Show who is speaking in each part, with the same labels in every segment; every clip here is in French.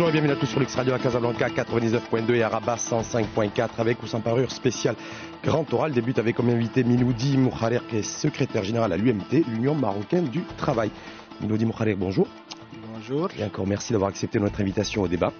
Speaker 1: Bonjour et bienvenue à tous sur l'X-Radio à Casablanca 99.2 et à Rabat 105.4 avec ou sans parure spécial Grand Oral. Débute avec comme invité Miloudi Mouharer qui est secrétaire général à l'UMT, l'Union Marocaine du Travail. Miloudi Mouharer, bonjour.
Speaker 2: Bonjour.
Speaker 1: Et encore merci d'avoir accepté notre invitation au débat.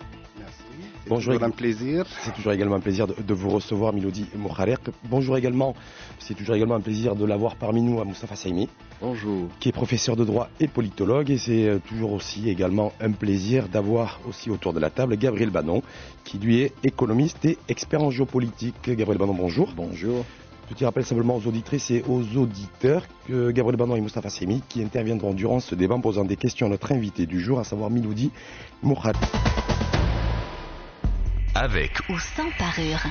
Speaker 2: Bonjour, toujours un plaisir.
Speaker 1: C'est toujours également un plaisir de vous recevoir, Miloudi Mouharer. Bonjour également, c'est toujours également un plaisir de l'avoir parmi nous à Moustapha Saimi.
Speaker 3: Bonjour.
Speaker 1: Qui est professeur de droit et politologue. Et c'est toujours aussi également un plaisir d'avoir aussi autour de la table Gabriel Banon, qui lui est économiste et expert en géopolitique. Gabriel Banon, bonjour.
Speaker 3: Bonjour.
Speaker 1: Petit rappel simplement aux auditrices et aux auditeurs que Gabriel Banon et Moustapha Saimi qui interviendront durant ce débat en posant des questions à notre invité du jour, à savoir Miloudi Mouharer.
Speaker 4: Avec ou sans parure,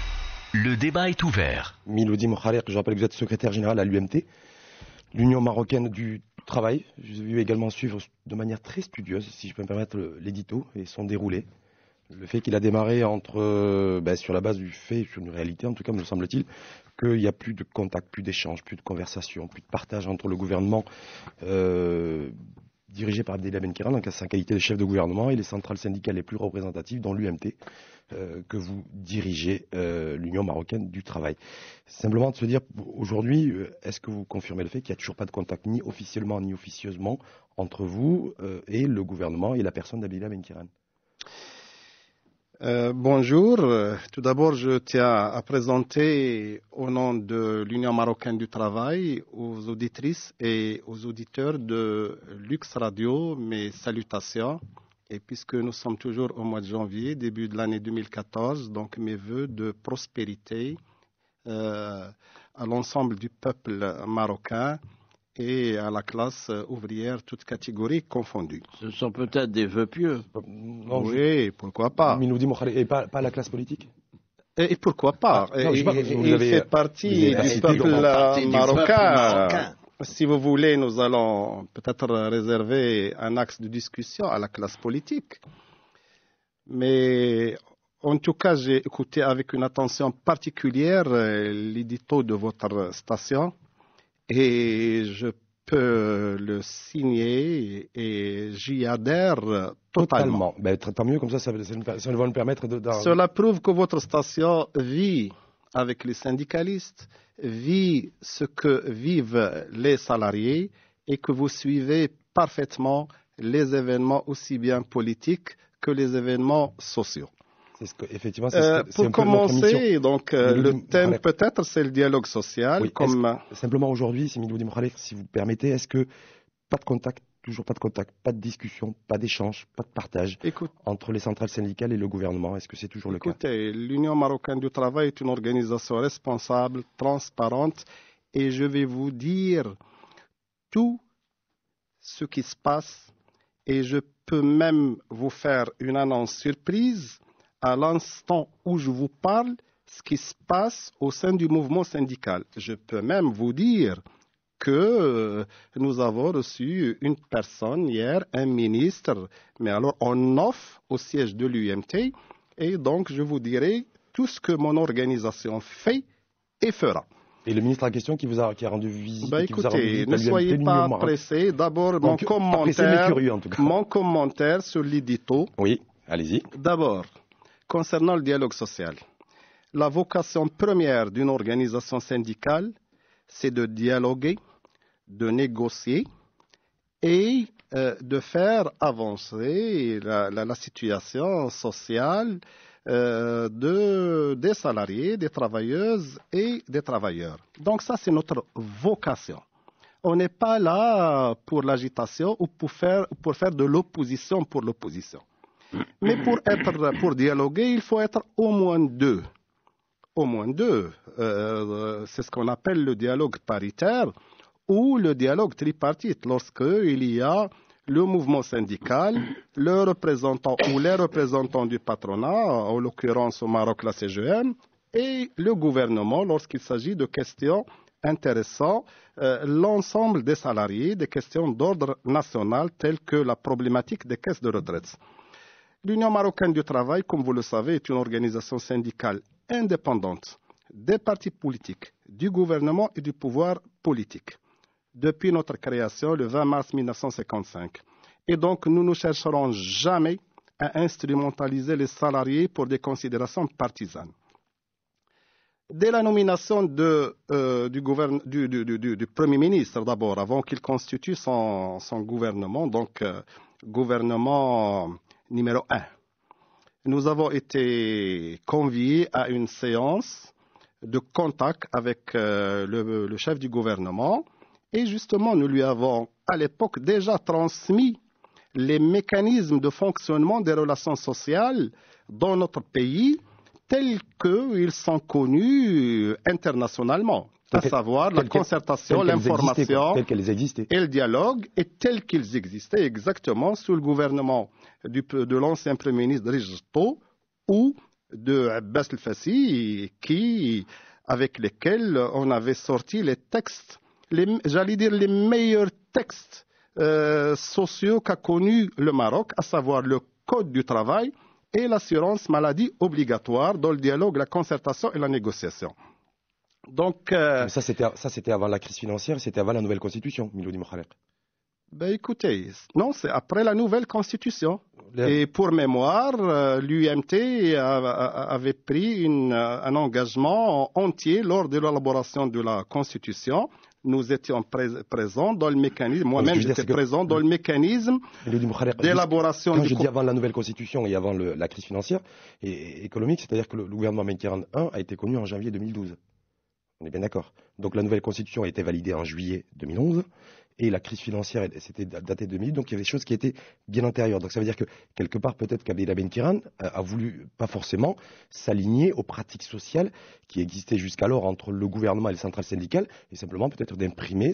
Speaker 4: le débat est ouvert.
Speaker 1: Miloudi Mouharer, je rappelle que vous êtes secrétaire général à l'UMT, l'Union Marocaine du Travail. Je vous ai vu également suivre de manière très studieuse, si je peux me permettre, l'édito et son déroulé. Le fait qu'il a démarré sur la base du fait, sur une réalité en tout cas, me semble-t-il, qu'il n'y a plus de contact, plus d'échange, plus de conversation, plus de partage entre le gouvernement dirigé par Abdellah Benkiran, en sa qualité de chef de gouvernement, et les centrales syndicales les plus représentatives, dont l'UMT, que vous dirigez, l'Union Marocaine du Travail. Simplement de se dire, aujourd'hui, est-ce que vous confirmez le fait qu'il n'y a toujours pas de contact, ni officiellement ni officieusement, entre vous et le gouvernement et la personne d'Abdellah Benkiran?
Speaker 2: Bonjour. Tout d'abord, je tiens à présenter au nom de l'Union Marocaine du Travail aux auditrices et aux auditeurs de Lux Radio mes salutations. Et puisque nous sommes toujours au mois de janvier, début de l'année 2014, donc mes vœux de prospérité à l'ensemble du peuple marocain et à la classe ouvrière, toutes catégories confondues.
Speaker 3: Ce sont peut-être des vœux pieux.
Speaker 2: Non, oui, pourquoi pas.
Speaker 1: Miloudi Mouharer, et pas la classe politique?
Speaker 2: Et pourquoi pas? Il fait partie du peuple marocain. Si vous voulez, nous allons peut-être réserver un axe de discussion à la classe politique. Mais en tout cas, j'ai écouté avec une attention particulière l'édito de votre station. Et je peux le signer et j'y adhère totalement.
Speaker 1: Tant mieux, comme ça va nous permettre de...
Speaker 2: Cela prouve que votre station vit avec les syndicalistes, vit ce que vivent les salariés et que vous suivez parfaitement les événements aussi bien politiques que les événements sociaux. Pour commencer, donc, le thème peut-être c'est le dialogue social.
Speaker 1: Oui, simplement aujourd'hui, c'est Miloudi Mouharer, si vous permettez, est-ce que pas de contact, toujours pas de contact, pas de discussion, pas d'échange, pas de partage entre les centrales syndicales et le gouvernement? Est-ce que c'est toujours le cas?
Speaker 2: Écoutez, l'Union Marocaine du Travail est une organisation responsable, transparente, et je vais vous dire tout ce qui se passe, et je peux même vous faire une annonce surprise. À l'instant où je vous parle, ce qui se passe au sein du mouvement syndical. Je peux même vous dire que nous avons reçu une personne hier, un ministre, mais alors en off au siège de l'UMT, et donc je vous dirai tout ce que mon organisation fait et fera.
Speaker 1: Et le ministre en question qui a rendu visite,
Speaker 2: écoutez, ne soyez pas pressés. D'abord, mon commentaire sur l'édito.
Speaker 1: Oui, allez-y.
Speaker 2: D'abord, concernant le dialogue social, la vocation première d'une organisation syndicale, c'est de dialoguer, de négocier et de faire avancer la situation sociale des salariés, des travailleuses et des travailleurs. Donc ça, c'est notre vocation. On n'est pas là pour l'agitation ou pour faire de l'opposition pour l'opposition. Mais pour dialoguer, il faut être au moins deux. Au moins deux. C'est ce qu'on appelle le dialogue paritaire ou le dialogue tripartite, lorsqu'il y a le mouvement syndical, le représentant ou les représentants du patronat, en l'occurrence au Maroc la CGM, et le gouvernement lorsqu'il s'agit de questions intéressant l'ensemble des salariés, des questions d'ordre national telles que la problématique des caisses de retraite. L'Union marocaine du travail, comme vous le savez, est une organisation syndicale indépendante des partis politiques, du gouvernement et du pouvoir politique depuis notre création le 20 mars 1955. Et donc, nous ne chercherons jamais à instrumentaliser les salariés pour des considérations partisanes. Dès la nomination du Premier ministre, d'abord, avant qu'il constitue son gouvernement, donc gouvernement numéro 1, nous avons été conviés à une séance de contact avec le chef du gouvernement et justement nous lui avons à l'époque déjà transmis les mécanismes de fonctionnement des relations sociales dans notre pays tels qu'ils sont connus internationalement, à savoir la concertation, l'information et le dialogue, et tels qu'ils existaient exactement sous le gouvernement de l'ancien Premier ministre Driss Tebboune ou de Abbas El-Fassi, avec lesquels on avait sorti les textes, j'allais dire les meilleurs textes sociaux qu'a connu le Maroc, à savoir le Code du travail et l'assurance maladie obligatoire dans le dialogue, la concertation et la négociation. Donc,
Speaker 1: ça, c'était avant la crise financière, c'était avant la nouvelle constitution, Milodi Mokhalek.
Speaker 2: Ben écoutez, non, c'est après la nouvelle constitution. Et pour mémoire, l'UMT avait pris un engagement entier lors de l'élaboration de la constitution. Nous étions présents dans le mécanisme, moi-même j'étais présent dans le mécanisme d'élaboration.
Speaker 1: Quand je dis avant la nouvelle constitution et avant la crise financière et économique, c'est-à-dire que le gouvernement Benkiran 1 a été connu en janvier 2012. On est bien d'accord. Donc la nouvelle constitution a été validée en juillet 2011 et la crise financière, c'était daté de 2000, donc il y avait des choses qui étaient bien antérieures. Donc ça veut dire que quelque part, peut-être qu'Abdellah Benkiran a voulu, pas forcément, s'aligner aux pratiques sociales qui existaient jusqu'alors entre le gouvernement et les centrales syndicales, et simplement peut-être d'imprimer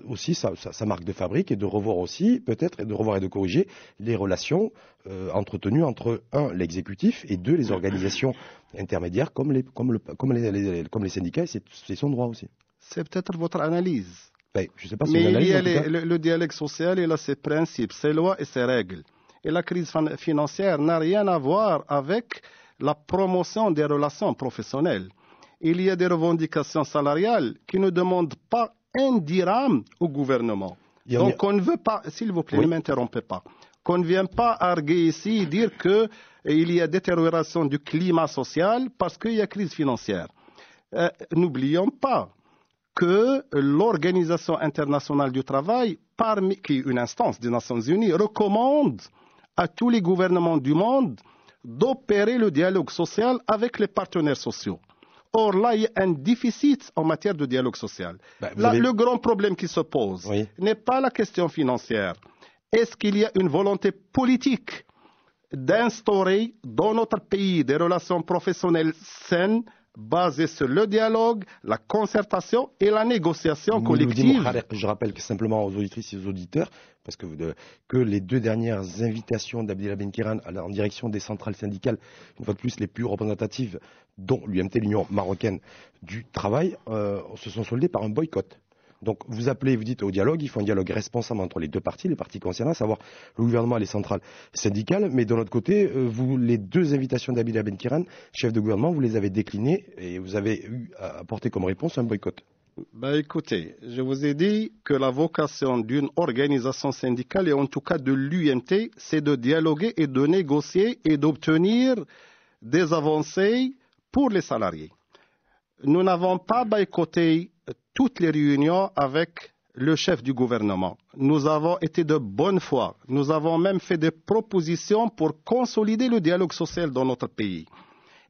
Speaker 1: aussi sa marque de fabrique et de revoir aussi, peut-être, et de corriger les relations entretenues entre, un, l'exécutif, et deux, les organisations intermédiaires comme les syndicats, et c'est son droit aussi.
Speaker 2: C'est peut-être votre analyse.
Speaker 1: Ben, je sais pas si
Speaker 2: mais il y a le dialogue social, il a ses principes, ses lois et ses règles. Et la crise financière n'a rien à voir avec la promotion des relations professionnelles. Il y a des revendications salariales qui ne demandent pas un dirham au gouvernement. Donc on ne veut pas, s'il vous plaît, ne m'interrompez pas, qu'on ne vienne pas arguer ici et dire qu'il y a détérioration du climat social parce qu'il y a crise financière. N'oublions pas que l'Organisation internationale du travail, qui est une instance des Nations Unies, recommande à tous les gouvernements du monde d'opérer le dialogue social avec les partenaires sociaux. Or, là, il y a un déficit en matière de dialogue social. Le grand problème qui se pose n'est pas la question financière. Est-ce qu'il y a une volonté politique d'instaurer dans notre pays des relations professionnelles saines basé sur le dialogue, la concertation et la négociation collective.
Speaker 1: Je rappelle que simplement aux auditrices et aux auditeurs, parce que les deux dernières invitations d'Abdellah Benkiran en direction des centrales syndicales, une fois de plus les plus représentatives, dont l'UMT, l'Union marocaine du travail, se sont soldées par un boycott. Donc vous appelez, vous dites au dialogue, il faut un dialogue responsable entre les deux parties, les parties concernées, à savoir le gouvernement et les centrales syndicales. Mais de l'autre côté, les deux invitations d'Abdellah Benkiran, chef de gouvernement, vous les avez déclinées et vous avez eu à apporter comme réponse un boycott.
Speaker 2: Écoutez, je vous ai dit que la vocation d'une organisation syndicale, et en tout cas de l'UMT, c'est de dialoguer et de négocier et d'obtenir des avancées pour les salariés. Nous n'avons pas boycotté toutes les réunions avec le chef du gouvernement. Nous avons été de bonne foi. Nous avons même fait des propositions pour consolider le dialogue social dans notre pays.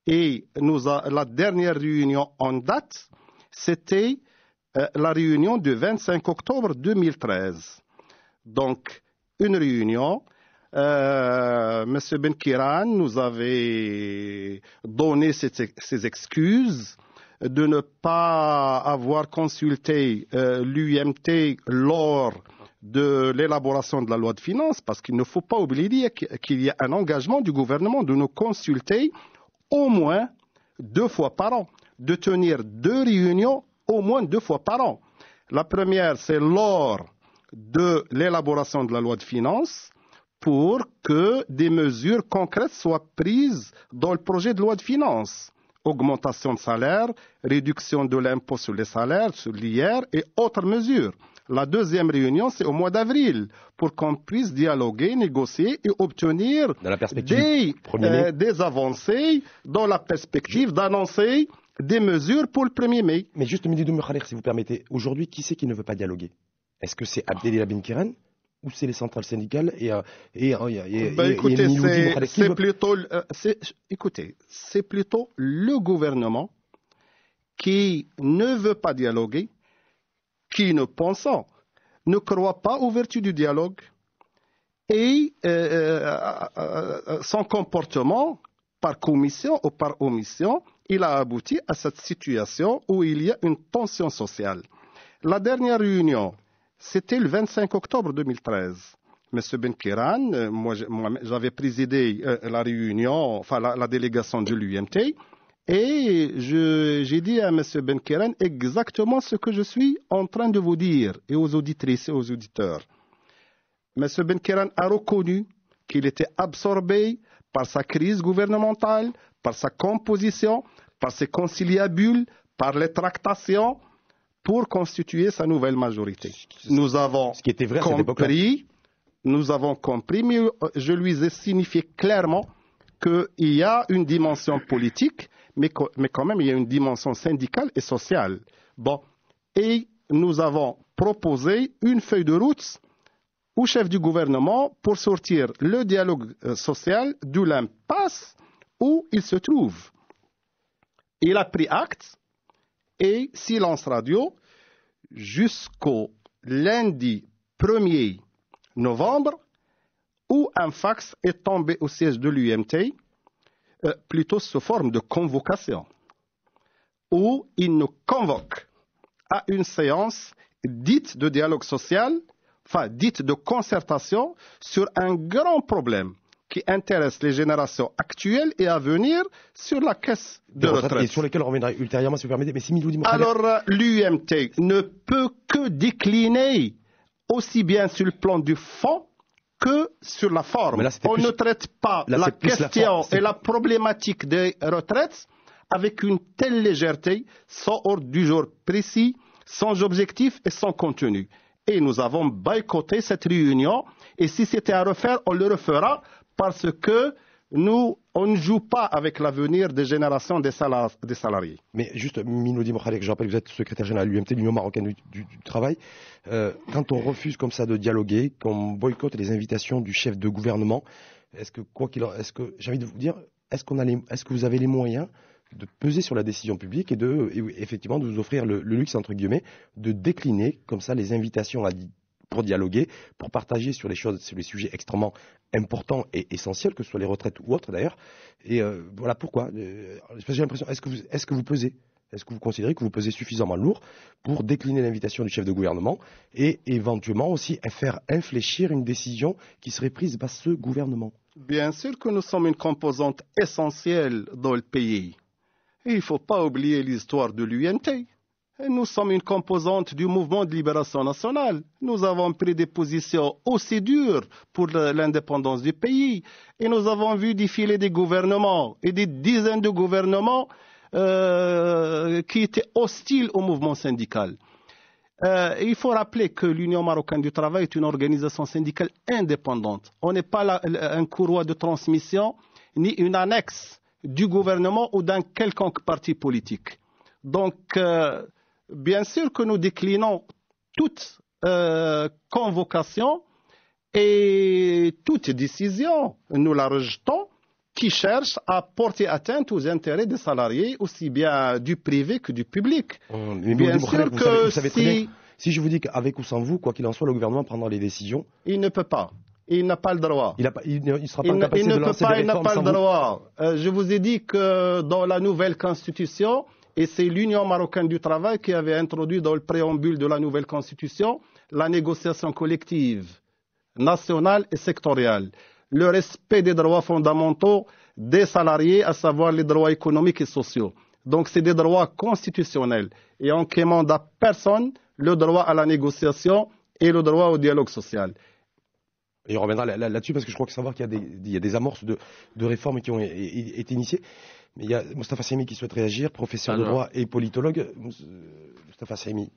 Speaker 2: Et la dernière réunion en date, c'était la réunion du 25 octobre 2013. Donc, une réunion. M. Benkiran nous avait donné ses excuses de ne pas avoir consulté l'UMT lors de l'élaboration de la loi de finances, parce qu'il ne faut pas oublier qu'il y a un engagement du gouvernement de nous consulter au moins 2 fois par an, de tenir 2 réunions au moins 2 fois par an. La première, c'est lors de l'élaboration de la loi de finances, pour que des mesures concrètes soient prises dans le projet de loi de finances. augmentation de salaire, réduction de l'impôt sur les salaires, sur l'IR et autres mesures. La deuxième réunion, c'est au mois d'avril, pour qu'on puisse dialoguer, négocier et obtenir des avancées dans la perspective d'annoncer des mesures pour le 1er mai.
Speaker 1: Mais juste, Milidou Mekhaler, si vous permettez, aujourd'hui, qui c'est qui ne veut pas dialoguer? Est-ce que c'est Abdelila Ben Kiran ou c'est les centrales syndicales
Speaker 2: écoutez, c'est plutôt le gouvernement qui ne veut pas dialoguer, qui ne croit pas aux vertus du dialogue et son comportement par commission ou par omission, il a abouti à cette situation où il y a une tension sociale. La dernière réunion, c'était le 25 octobre 2013. Monsieur Ben Kiran, moi j'avais présidé la réunion, enfin la délégation de l'UMT, et j'ai dit à Monsieur Ben Kiran exactement ce que je suis en train de vous dire, et aux auditrices et aux auditeurs. Monsieur Ben Kiran a reconnu qu'il était absorbé par sa crise gouvernementale, par sa composition, par ses conciliabules, par les tractations, pour constituer sa nouvelle majorité. Nous avons compris, mais je lui ai signifié clairement qu'il y a une dimension politique, mais quand même il y a une dimension syndicale et sociale. Bon, et nous avons proposé une feuille de route au chef du gouvernement pour sortir le dialogue social de l'impasse où il se trouve. Il a pris acte et silence radio jusqu'au lundi 1er novembre où un fax est tombé au siège de l'UMT, plutôt sous forme de convocation, où il nous convoque à une séance dite de dialogue social, enfin dite de concertation sur un grand problème qui intéresse les générations actuelles et à venir sur la caisse de retraite.
Speaker 1: Et sur lesquelles on reviendra ultérieurement, si vous permettez. Mais si
Speaker 2: alors, l'UMT ne peut que décliner aussi bien sur le plan du fond que sur la forme. On ne traite pas la question et la problématique des retraites avec une telle légèreté, sans ordre du jour précis, sans objectif et sans contenu. Et nous avons boycotté cette réunion. Et si c'était à refaire, on le refera parce que nous, on ne joue pas avec l'avenir des générations des salariés.
Speaker 1: Mais juste, Milodie Mekhaler, je rappelle que vous êtes secrétaire général de l'UMT, l'Union marocaine du travail. Quand on refuse comme ça de dialoguer, qu'on boycotte les invitations du chef de gouvernement, j'ai envie de vous dire, est-ce que vous avez les moyens de peser sur la décision publique et effectivement de vous offrir le luxe, entre guillemets, de décliner comme ça les invitations pour dialoguer, pour partager sur les sujets extrêmement importants et essentiels, que ce soit les retraites ou autres d'ailleurs. Et voilà pourquoi. J'ai l'impression, est-ce que vous pesez? Est-ce que vous considérez que vous pesez suffisamment lourd pour décliner l'invitation du chef de gouvernement et éventuellement aussi faire infléchir une décision qui serait prise par ce gouvernement?
Speaker 2: Bien sûr que nous sommes une composante essentielle dans le pays. Et il ne faut pas oublier l'histoire de l'UMT. Nous sommes une composante du mouvement de libération nationale. Nous avons pris des positions aussi dures pour l'indépendance du pays. Et nous avons vu défiler des gouvernements et des dizaines de gouvernements qui étaient hostiles au mouvement syndical. Il faut rappeler que l'Union marocaine du travail est une organisation syndicale indépendante. On n'est pas un courroie de transmission ni une annexe du gouvernement ou d'un quelconque parti politique. Donc, bien sûr que nous déclinons toute convocation et toute décision, nous la rejetons, qui cherche à porter atteinte aux intérêts des salariés, aussi bien du privé que du public.
Speaker 1: Bien sûr que vous savez très bien, si je vous dis qu'avec ou sans vous, quoi qu'il en soit, le gouvernement prendra les décisions.
Speaker 2: Il ne peut pas. Il n'a pas le droit.
Speaker 1: Il ne sera pas en capacité de lancer des réformes sans vous. Il n'a pas le droit.
Speaker 2: Je vous ai dit que dans la nouvelle Constitution, et c'est l'Union marocaine du travail qui avait introduit dans le préambule de la nouvelle Constitution la négociation collective, nationale et sectorielle. Le respect des droits fondamentaux des salariés, à savoir les droits économiques et sociaux. Donc c'est des droits constitutionnels. Et on ne demande à personne le droit à la négociation et le droit au dialogue social.
Speaker 1: Et on reviendra là-dessus parce que je crois que savoir qu'il y a des amorces de réformes qui ont été initiées. Mais il y a Mostafa Saimi qui souhaite réagir, professeur de droit et politologue. Mostafa Saimi.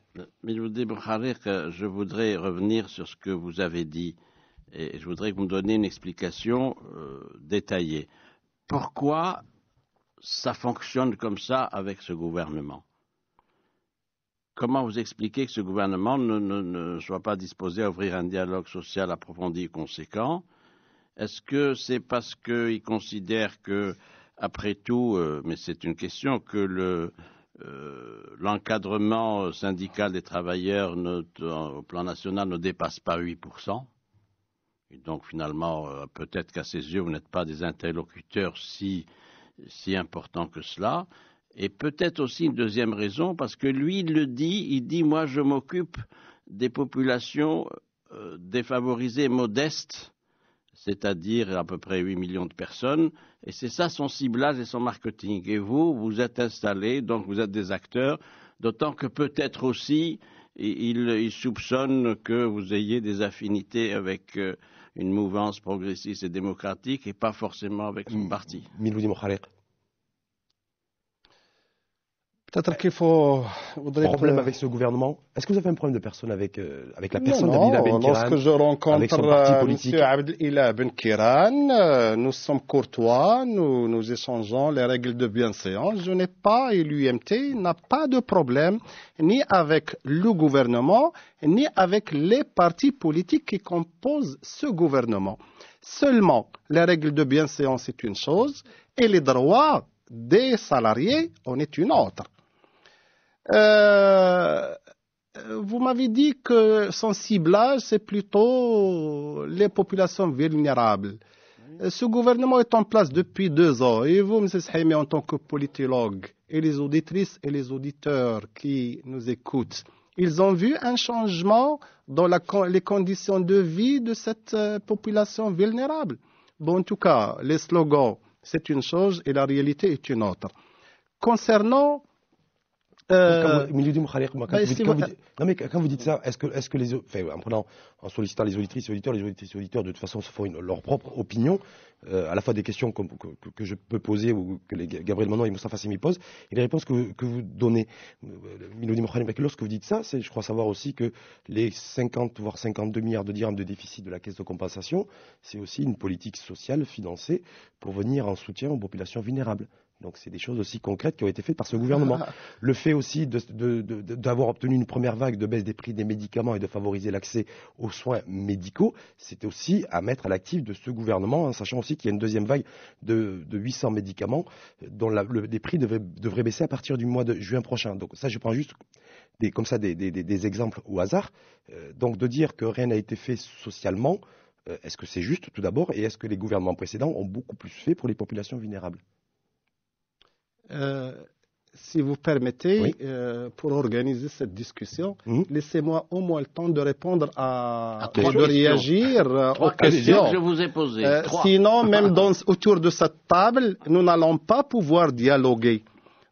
Speaker 3: Je voudrais revenir sur ce que vous avez dit et je voudrais que vous me donniez une explication détaillée. Pourquoi ça fonctionne comme ça avec ce gouvernement? Comment vous expliquez que ce gouvernement ne soit pas disposé à ouvrir un dialogue social approfondi et conséquent? Est-ce que c'est parce qu'il considère que, après tout, mais c'est une question, que l'encadrement syndical des travailleurs au plan national ne dépasse pas 8%? Et donc finalement, peut-être qu'à ses yeux, vous n'êtes pas des interlocuteurs si importants que cela. Et peut-être aussi une deuxième raison, parce que lui, il dit, moi je m'occupe des populations défavorisées, modestes, c'est-à-dire à peu près 8 millions de personnes, et c'est ça son ciblage et son marketing. Et vous êtes installés, donc vous êtes des acteurs, d'autant que peut-être aussi, il soupçonne que vous ayez des affinités avec une mouvance progressiste et démocratique, et pas forcément avec son parti.
Speaker 1: Miloudi Mokhalek.
Speaker 2: Peut-être qu'il faut...
Speaker 1: Problème avec ce gouvernement. Est-ce que vous avez un problème de personne avec la personne d'Abdillah Ben Kiran?
Speaker 2: Lorsque je rencontre M. Abdillah Ben Kiran, nous sommes courtois, nous échangeons les règles de bienséance. Je n'ai pas, et l'UMT n'a pas de problème ni avec le gouvernement, ni avec les partis politiques qui composent ce gouvernement. Seulement, les règles de bienséance, c'est une chose, et les droits des salariés en est une autre. Vous m'avez dit que son ciblage, c'est plutôt les populations vulnérables. Ce gouvernement est en place depuis 2 ans. Et vous, M. Saimi, en tant que politologue, et les auditrices et les auditeurs qui nous écoutent, ils ont vu un changement dans les conditions de vie de cette population vulnérable. Bon, en tout cas, les slogans, c'est une chose et la réalité est une autre. Concernant...
Speaker 1: quand vous dites ça, est-ce que en sollicitant les auditrices et auditeurs, de toute façon se font leur propre opinion, à la fois des questions que je peux poser ou que Gabriel Manon et Mostafa Saimi posent, et les réponses que vous donnez. Miloudi Mokhalek, lorsque vous dites ça, je crois savoir aussi que les 50 voire 52 milliards de dirhams de déficit de la caisse de compensation, c'est aussi une politique sociale financée pour venir en soutien aux populations vulnérables. Donc c'est des choses aussi concrètes qui ont été faites par ce gouvernement. Le fait aussi d'avoir obtenu une première vague de baisse des prix des médicaments et de favoriser l'accès aux soins médicaux, c'est aussi à mettre à l'actif de ce gouvernement, en sachant aussi qu'il y a une deuxième vague de 800 médicaments dont les prix devraient baisser à partir du mois de juin prochain. Donc ça, je prends juste des exemples au hasard. Donc de dire que rien n'a été fait socialement, est-ce que c'est juste tout d'abord, et est-ce que les gouvernements précédents ont beaucoup plus fait pour les populations vulnérables?
Speaker 2: Si vous permettez,
Speaker 1: oui.
Speaker 2: Pour organiser cette discussion, laissez-moi au moins le temps de répondre et de réagir aux questions
Speaker 3: que je vous ai posées.
Speaker 2: Sinon, même autour de cette table, nous n'allons pas pouvoir dialoguer.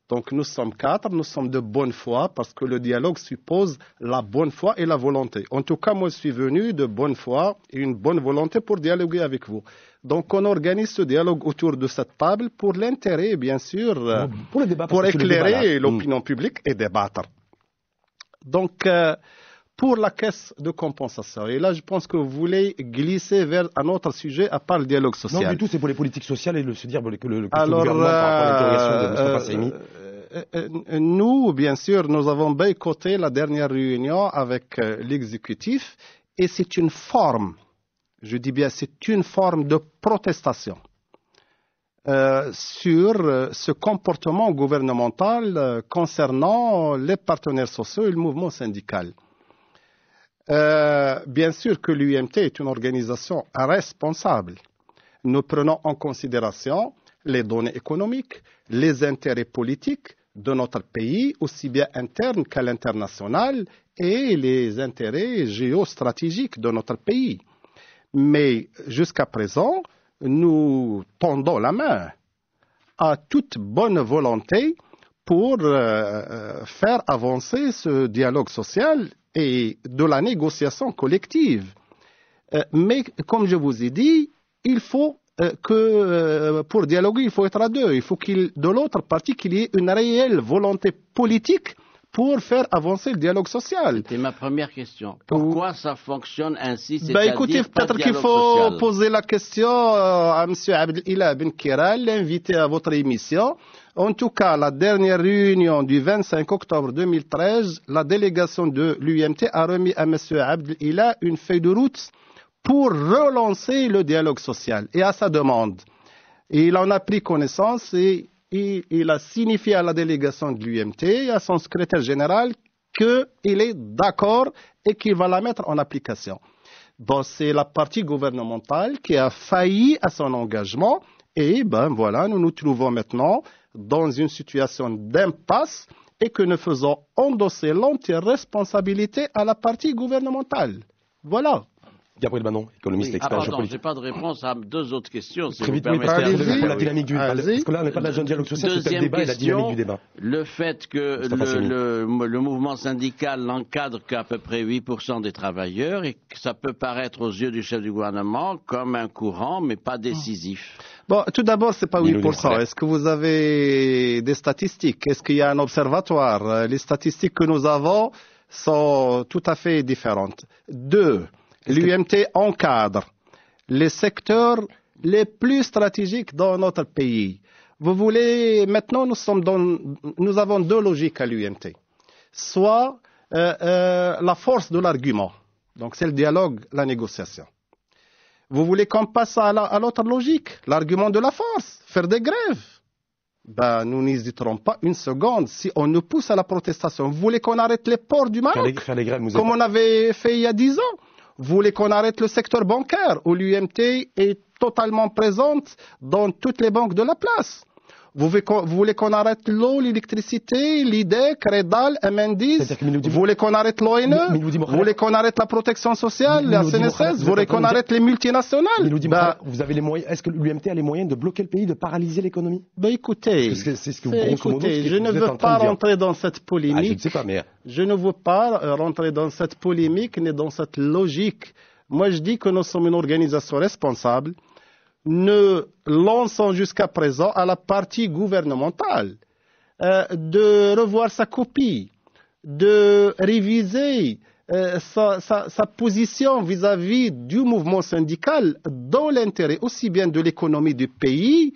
Speaker 2: Donc nous sommes 4, nous sommes de bonne foi parce que le dialogue suppose la bonne foi et la volonté. En tout cas, moi je suis venu de bonne foi et une bonne volonté pour dialoguer avec vous. Donc on organise ce dialogue autour de cette table pour l'intérêt, bien sûr, pour éclairer l'opinion publique et débattre. Donc pour la caisse de compensation, et là je pense que vous voulez glisser vers un autre sujet à part le dialogue social.
Speaker 1: Non du tout, c'est pour les politiques sociales et se dire que le gouvernement par rapport à l'interrogation de Mostafa Saimi.
Speaker 2: Nous, bien sûr, nous avons boycotté la dernière réunion avec l'exécutif et c'est une forme, je dis bien c'est une forme de protestation sur ce comportement gouvernemental concernant les partenaires sociaux et le mouvement syndical. Bien sûr que l'UMT est une organisation responsable. Nous prenons en considération les données économiques, les intérêts politiques de notre pays, aussi bien internes qu'à l'international, et les intérêts géostratégiques de notre pays. Mais jusqu'à présent, nous tendons la main à toute bonne volonté pour faire avancer ce dialogue social et de la négociation collective. Mais comme je vous ai dit, il faut que pour dialoguer, il faut être à deux. Il faut de l'autre partie qu'il y ait une réelle volonté politique pour faire avancer le dialogue social.
Speaker 3: C'était ma première question. Pourquoi ça fonctionne ainsi?
Speaker 2: Écoutez, peut-être qu'il faut poser la question à M. Abdelilah Ben Kiral, l'invité à votre émission. En tout cas, la dernière réunion du 25 octobre 2013, la délégation de l'UMT a remis à M. Abdelilah une feuille de route pour relancer le dialogue social. Et à sa demande, il en a pris connaissance et il a signifié à la délégation de l'UMT et à son secrétaire général qu'il est d'accord et qu'il va la mettre en application. Bon, c'est la partie gouvernementale qui a failli à son engagement et voilà, nous nous trouvons maintenant dans une situation d'impasse et que nous faisons endosser l'entière responsabilité à la partie gouvernementale. Voilà.
Speaker 1: Gabriel Banon, économiste, expert
Speaker 3: je
Speaker 1: géopolitique.
Speaker 3: n'ai pas de réponse à deux autres questions. Si
Speaker 1: Très vite,
Speaker 3: vous permettez.
Speaker 1: pour la dynamique du débat. Parce que là, on n'est pas dans un dialogue social, c'est le débat et la dynamique du débat.
Speaker 3: Le fait que le mouvement syndical n'encadre qu'à peu près 8% des travailleurs et que ça peut paraître aux yeux du chef du gouvernement comme un courant, mais pas décisif.
Speaker 2: Bon, tout d'abord, c'est pas 8%. Est-ce que vous avez des statistiques? Est-ce qu'il y a un observatoire? Les statistiques que nous avons sont tout à fait différentes. Deux, l'UMT encadre les secteurs les plus stratégiques dans notre pays. Vous voulez, maintenant nous avons deux logiques à l'UMT. Soit la force de l'argument, donc c'est le dialogue, la négociation. Vous voulez qu'on passe à l'autre logique, l'argument de la force, faire des grèves. Nous n'hésiterons pas une seconde si on nous pousse à la protestation. Vous voulez qu'on arrête les ports du Maroc,
Speaker 1: faire les grèves,
Speaker 2: comme on avait fait il y a 10 ans. Vous voulez qu'on arrête le secteur bancaire, où l'UMT est totalement présente dans toutes les banques de la place. Vous voulez qu'on arrête l'eau, l'électricité, l'IDEC, Redal, MNDIS. Vous voulez qu'on arrête l'ONE. Vous voulez qu'on arrête la protection sociale, la CNSS. Vous voulez qu'on arrête les multinationales.
Speaker 1: Vous avez les moyens. Est-ce que l'UMT a les moyens de bloquer le pays, de paralyser l'économie?
Speaker 2: Écoutez, je ne veux pas rentrer dans cette polémique.
Speaker 1: Je ne sais pas, mais
Speaker 2: je ne veux pas rentrer dans cette polémique ni dans cette logique. Moi, je dis que nous sommes une organisation responsable. Ne lançons jusqu'à présent à la partie gouvernementale de revoir sa copie, de réviser sa position vis-à-vis du mouvement syndical dans l'intérêt aussi bien de l'économie du pays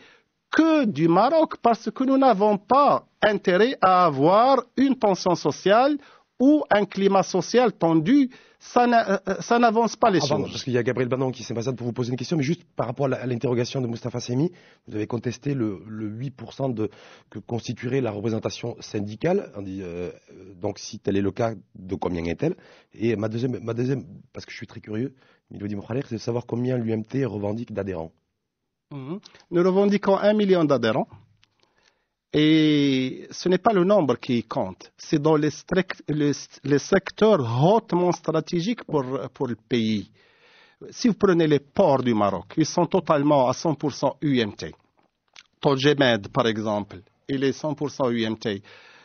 Speaker 2: que du Maroc, parce que nous n'avons pas intérêt à avoir une tension sociale ou un climat social tendu. Ça n'avance pas les choses.
Speaker 1: Parce qu'il y a Gabriel Banon qui s'est passé pour vous poser une question, mais juste par rapport à l'interrogation de Moustapha Semi, vous avez contesté le 8% que constituerait la représentation syndicale. Donc si tel est le cas, de combien est-elle? Et ma deuxième, parce que je suis très curieux, Milodi Mokhaler, c'est de savoir combien l'UMT revendique d'adhérents.
Speaker 2: Nous revendiquons 1 million d'adhérents. Et ce n'est pas le nombre qui compte, c'est dans les secteurs hautement stratégiques pour le pays. Si vous prenez les ports du Maroc, ils sont totalement à 100% UMT. Tolgemed, par exemple, il est 100% UMT.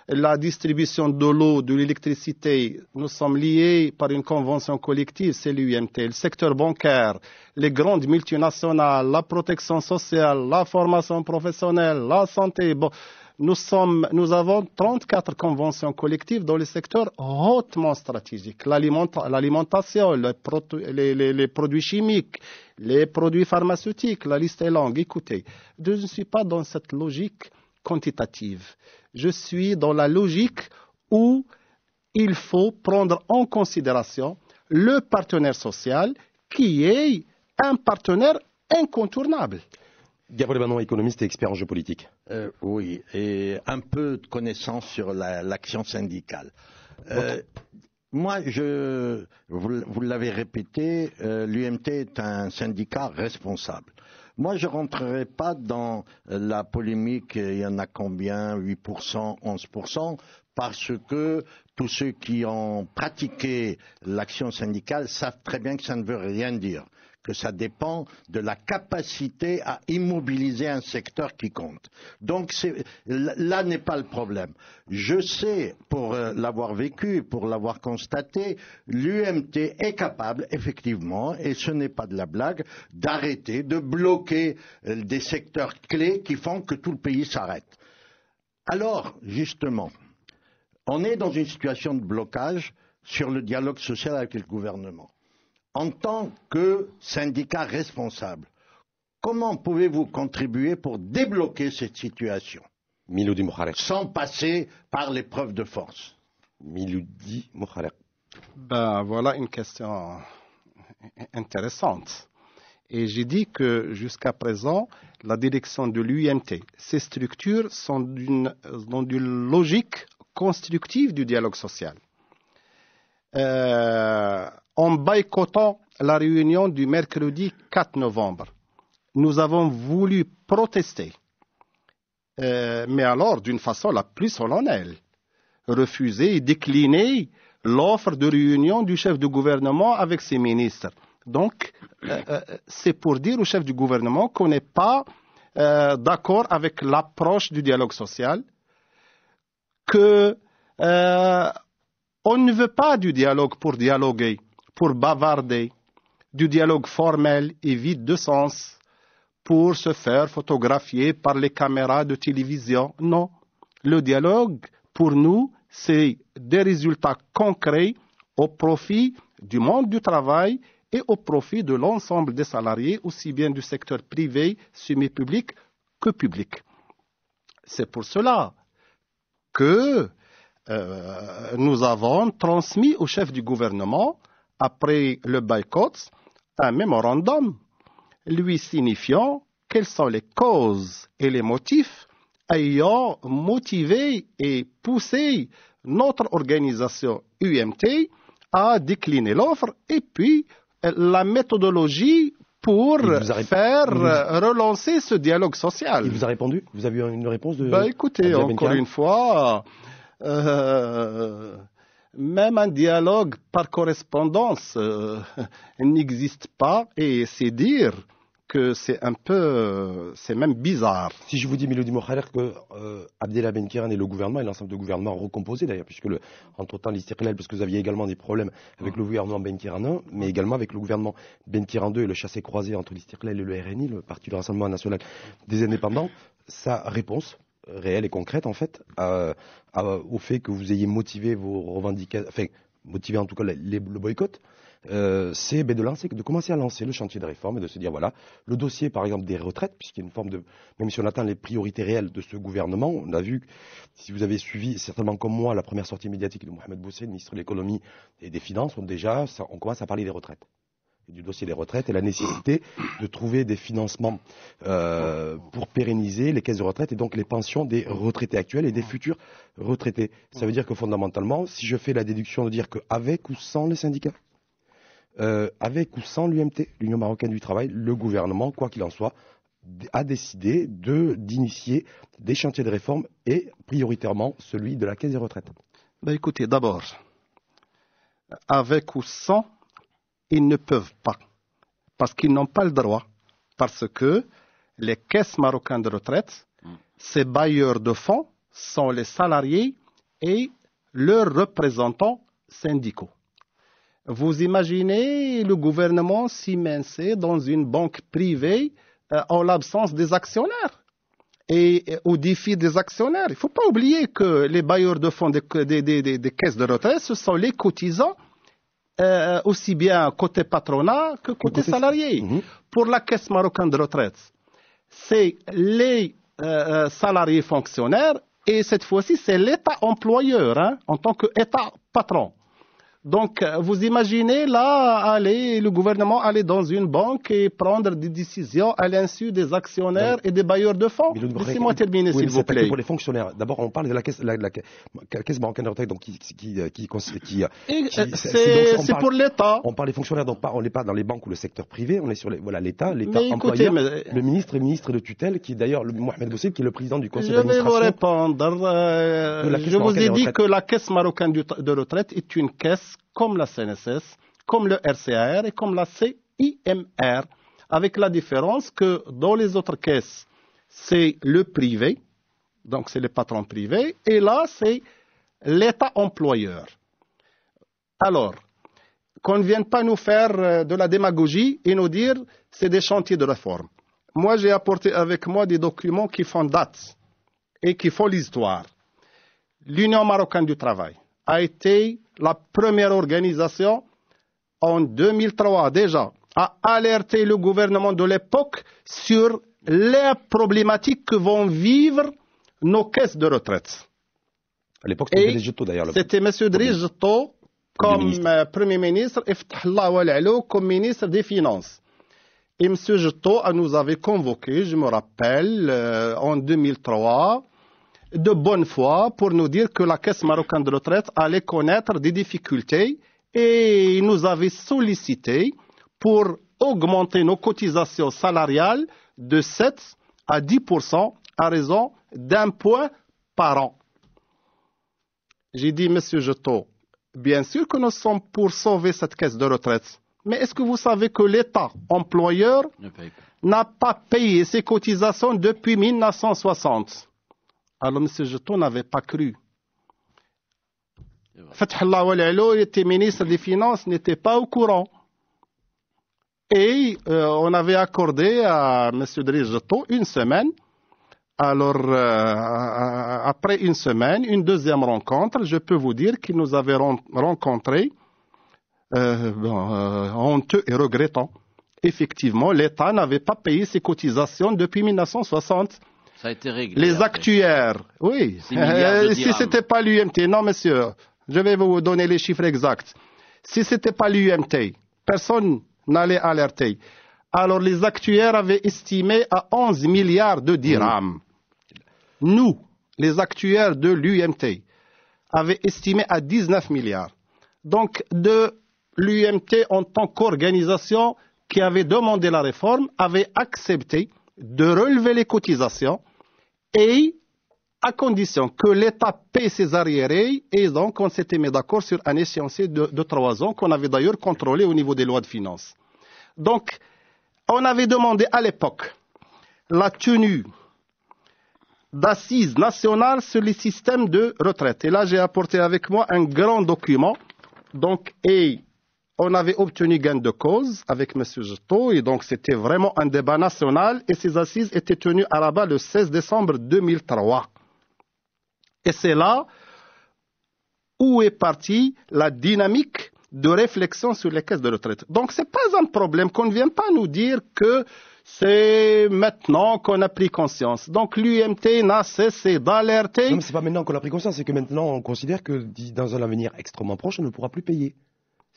Speaker 2: La distribution de l'eau, de l'électricité, nous sommes liés par une convention collective, c'est l'UMT. Le secteur bancaire, les grandes multinationales, la protection sociale, la formation professionnelle, la santé. Nous avons 34 conventions collectives dans les secteurs hautement stratégiques. L'alimentation, les produits chimiques, les produits pharmaceutiques, la liste est longue. Écoutez, je ne suis pas dans cette logique quantitative. Je suis dans la logique où il faut prendre en considération le partenaire social qui est un partenaire incontournable.
Speaker 1: Gabriel Banon, économiste et expert en géopolitique.
Speaker 5: Oui, et un peu de connaissance sur l'action syndicale. Moi, vous l'avez répété, l'UMT est un syndicat responsable. Moi, je ne rentrerai pas dans la polémique, il y en a combien, 8%, 11%, parce que tous ceux qui ont pratiqué l'action syndicale savent très bien que ça ne veut rien dire. que ça dépend de la capacité à immobiliser un secteur qui compte. Donc là n'est pas le problème. Je sais, pour l'avoir vécu, pour l'avoir constaté, l'UMT est capable, effectivement, et ce n'est pas de la blague, d'arrêter, de bloquer des secteurs clés qui font que tout le pays s'arrête. Alors, justement, on est dans une situation de blocage sur le dialogue social avec le gouvernement. En tant que syndicat responsable, comment pouvez-vous contribuer pour débloquer cette situation sans passer par l'épreuve de force?
Speaker 1: Miloudi Mokharek.
Speaker 2: Voilà une question intéressante. Et j'ai dit que jusqu'à présent, la direction de l'UMT, ces structures sont dans une logique constructive du dialogue social. En boycottant la réunion du mercredi 4 novembre, nous avons voulu protester, mais alors d'une façon la plus solennelle, refuser et décliner l'offre de réunion du chef du gouvernement avec ses ministres. Donc, c'est pour dire au chef du gouvernement qu'on n'est pas d'accord avec l'approche du dialogue social, que on ne veut pas du dialogue pour dialoguer, pour bavarder, du dialogue formel et vide de sens, pour se faire photographier par les caméras de télévision. Non, le dialogue, pour nous, c'est des résultats concrets au profit du monde du travail et au profit de l'ensemble des salariés, aussi bien du secteur privé, semi-public que public. C'est pour cela que nous avons transmis au chef du gouvernement, après le boycott, un mémorandum lui signifiant quelles sont les causes et les motifs ayant motivé et poussé notre organisation UMT à décliner l'offre et puis la méthodologie pour faire relancer ce dialogue social.
Speaker 1: Il vous a répondu? Vous avez eu une réponse de...
Speaker 2: Écoutez, encore une fois, même un dialogue par correspondance n'existe pas et c'est dire que c'est même bizarre.
Speaker 1: Si je vous dis, Miloudi Mokharek, que Abdellah Benkiran et le gouvernement, et l'ensemble du gouvernement recomposé d'ailleurs, puisque entre-temps l'Istiqlal, parce que vous aviez également des problèmes avec le gouvernement Benkiran 1, mais également avec le gouvernement Benkiran 2 et le chassé-croisé entre l'Istiqlal et le RNI, le Parti du Rassemblement National des Indépendants, sa réponse réelle et concrète en fait au fait que vous ayez motivé vos revendications, enfin motivé en tout cas le boycott, c'est de commencer à lancer le chantier de réforme et de se dire voilà, le dossier par exemple des retraites, puisqu'il y a une forme de, même si on attend les priorités réelles de ce gouvernement, on a vu, si vous avez suivi certainement comme moi la première sortie médiatique de Mohamed Boussen, ministre de l'économie et des finances, on commence à parler des retraites. Du dossier des retraites et la nécessité de trouver des financements pour pérenniser les caisses de retraite et donc les pensions des retraités actuels et des futurs retraités. Ça veut dire que fondamentalement, si je fais la déduction de dire qu'avec ou sans les syndicats, avec ou sans l'UMT, l'Union marocaine du travail, le gouvernement, quoi qu'il en soit, a décidé d'initier des chantiers de réforme et prioritairement celui de la caisse des retraites.
Speaker 2: Écoutez, d'abord, avec ou sans, ils ne peuvent pas, parce qu'ils n'ont pas le droit, parce que les caisses marocaines de retraite, ces bailleurs de fonds sont les salariés et leurs représentants syndicaux. Vous imaginez le gouvernement s'immiscer dans une banque privée en l'absence des actionnaires et au défi des actionnaires. Il ne faut pas oublier que les bailleurs de fonds des caisses de retraite, ce sont les cotisants, aussi bien côté patronat que côté salarié. Pour la caisse marocaine de retraite, c'est les salariés fonctionnaires et cette fois-ci, c'est l'État employeur en tant qu'État patron. Donc, vous imaginez là, le gouvernement aller dans une banque et prendre des décisions à l'insu des actionnaires et des bailleurs de fonds. Laissez-moi terminer, s'il vous plaît.
Speaker 1: Pour les fonctionnaires, d'abord, on parle de la caisse marocaine de retraite, donc
Speaker 2: c'est pour l'État.
Speaker 1: On parle des fonctionnaires, donc on n'est pas dans les banques ou le secteur privé, on est sur l'État employeur, le ministre de tutelle, qui est d'ailleurs Mohamed Boussen, qui est le président du conseil d'administration.
Speaker 2: Je vais vous répondre. Je vous ai dit que la caisse marocaine de retraite est une caisse comme la CNSS, comme le RCAR et comme la IMR, avec la différence que dans les autres caisses, c'est le privé, donc c'est les patrons privés, et là, c'est l'État employeur. Alors, qu'on ne vienne pas nous faire de la démagogie et nous dire c'est des chantiers de réforme. Moi, j'ai apporté avec moi des documents qui font date et qui font l'histoire. L'Union marocaine du travail a été la première organisation en 2003 déjà à alerter le gouvernement de l'époque sur les problématiques que vont vivre nos caisses de retraite.
Speaker 1: À l'époque, c'était Driss Jetto d'ailleurs.
Speaker 2: C'était M. Driss Jetto comme Premier ministre et Ftahla Oualalo comme ministre des Finances. Et M. Jetto nous avait convoqués, je me rappelle, en 2003, de bonne foi pour nous dire que la Caisse marocaine de retraite allait connaître des difficultés et il nous avait sollicité pour augmenter nos cotisations salariales de 7 à 10% à raison d'1 point par an. J'ai dit, M. Jetto, bien sûr que nous sommes pour sauver cette caisse de retraite, mais est-ce que vous savez que l'État employeur n'a pas payé ses cotisations depuis 1960? Alors, M. Jetto n'avait pas cru. Ftahla Oualalo était ministre des Finances, n'était pas au courant. Et on avait accordé à M. Driss Jetto une semaine. Alors, après une semaine, une deuxième rencontre, je peux vous dire qu'il nous avait rencontrés honteux et regrettant. Effectivement, l'État n'avait pas payé ses cotisations depuis 1960.
Speaker 3: Ça a été réglé.
Speaker 2: Les actuaires, oui. Si ce n'était pas l'UMT, non monsieur, je vais vous donner les chiffres exacts. Si ce n'était pas l'UMT, personne n'allait alerter. Alors les actuaires avaient estimé à 11 milliards de dirhams. Nous, les actuaires de l'UMT, avaient estimé à 19 milliards. Donc de l'UMT en tant qu'organisation qui avait demandé la réforme, avait accepté de relever les cotisations et à condition que l'État paie ses arriérés, et donc on s'était mis d'accord sur un échéancier de 3 ans qu'on avait d'ailleurs contrôlé au niveau des lois de finances. Donc, on avait demandé à l'époque la tenue d'assises nationales sur les systèmes de retraite. Et là, j'ai apporté avec moi un grand document. Donc, et on avait obtenu gain de cause avec M. Jetto, et donc c'était vraiment un débat national, et ces assises étaient tenues à Rabat le 16 décembre 2003. Et c'est là où est partie la dynamique de réflexion sur les caisses de retraite. Donc ce n'est pas un problème qu'on ne vienne pas nous dire que c'est maintenant qu'on a pris conscience. Donc l'UMT n'a cessé d'alerter.
Speaker 1: Non, mais ce n'est pas maintenant qu'on a pris conscience, c'est que maintenant on considère que dans un avenir extrêmement proche, on ne pourra plus payer.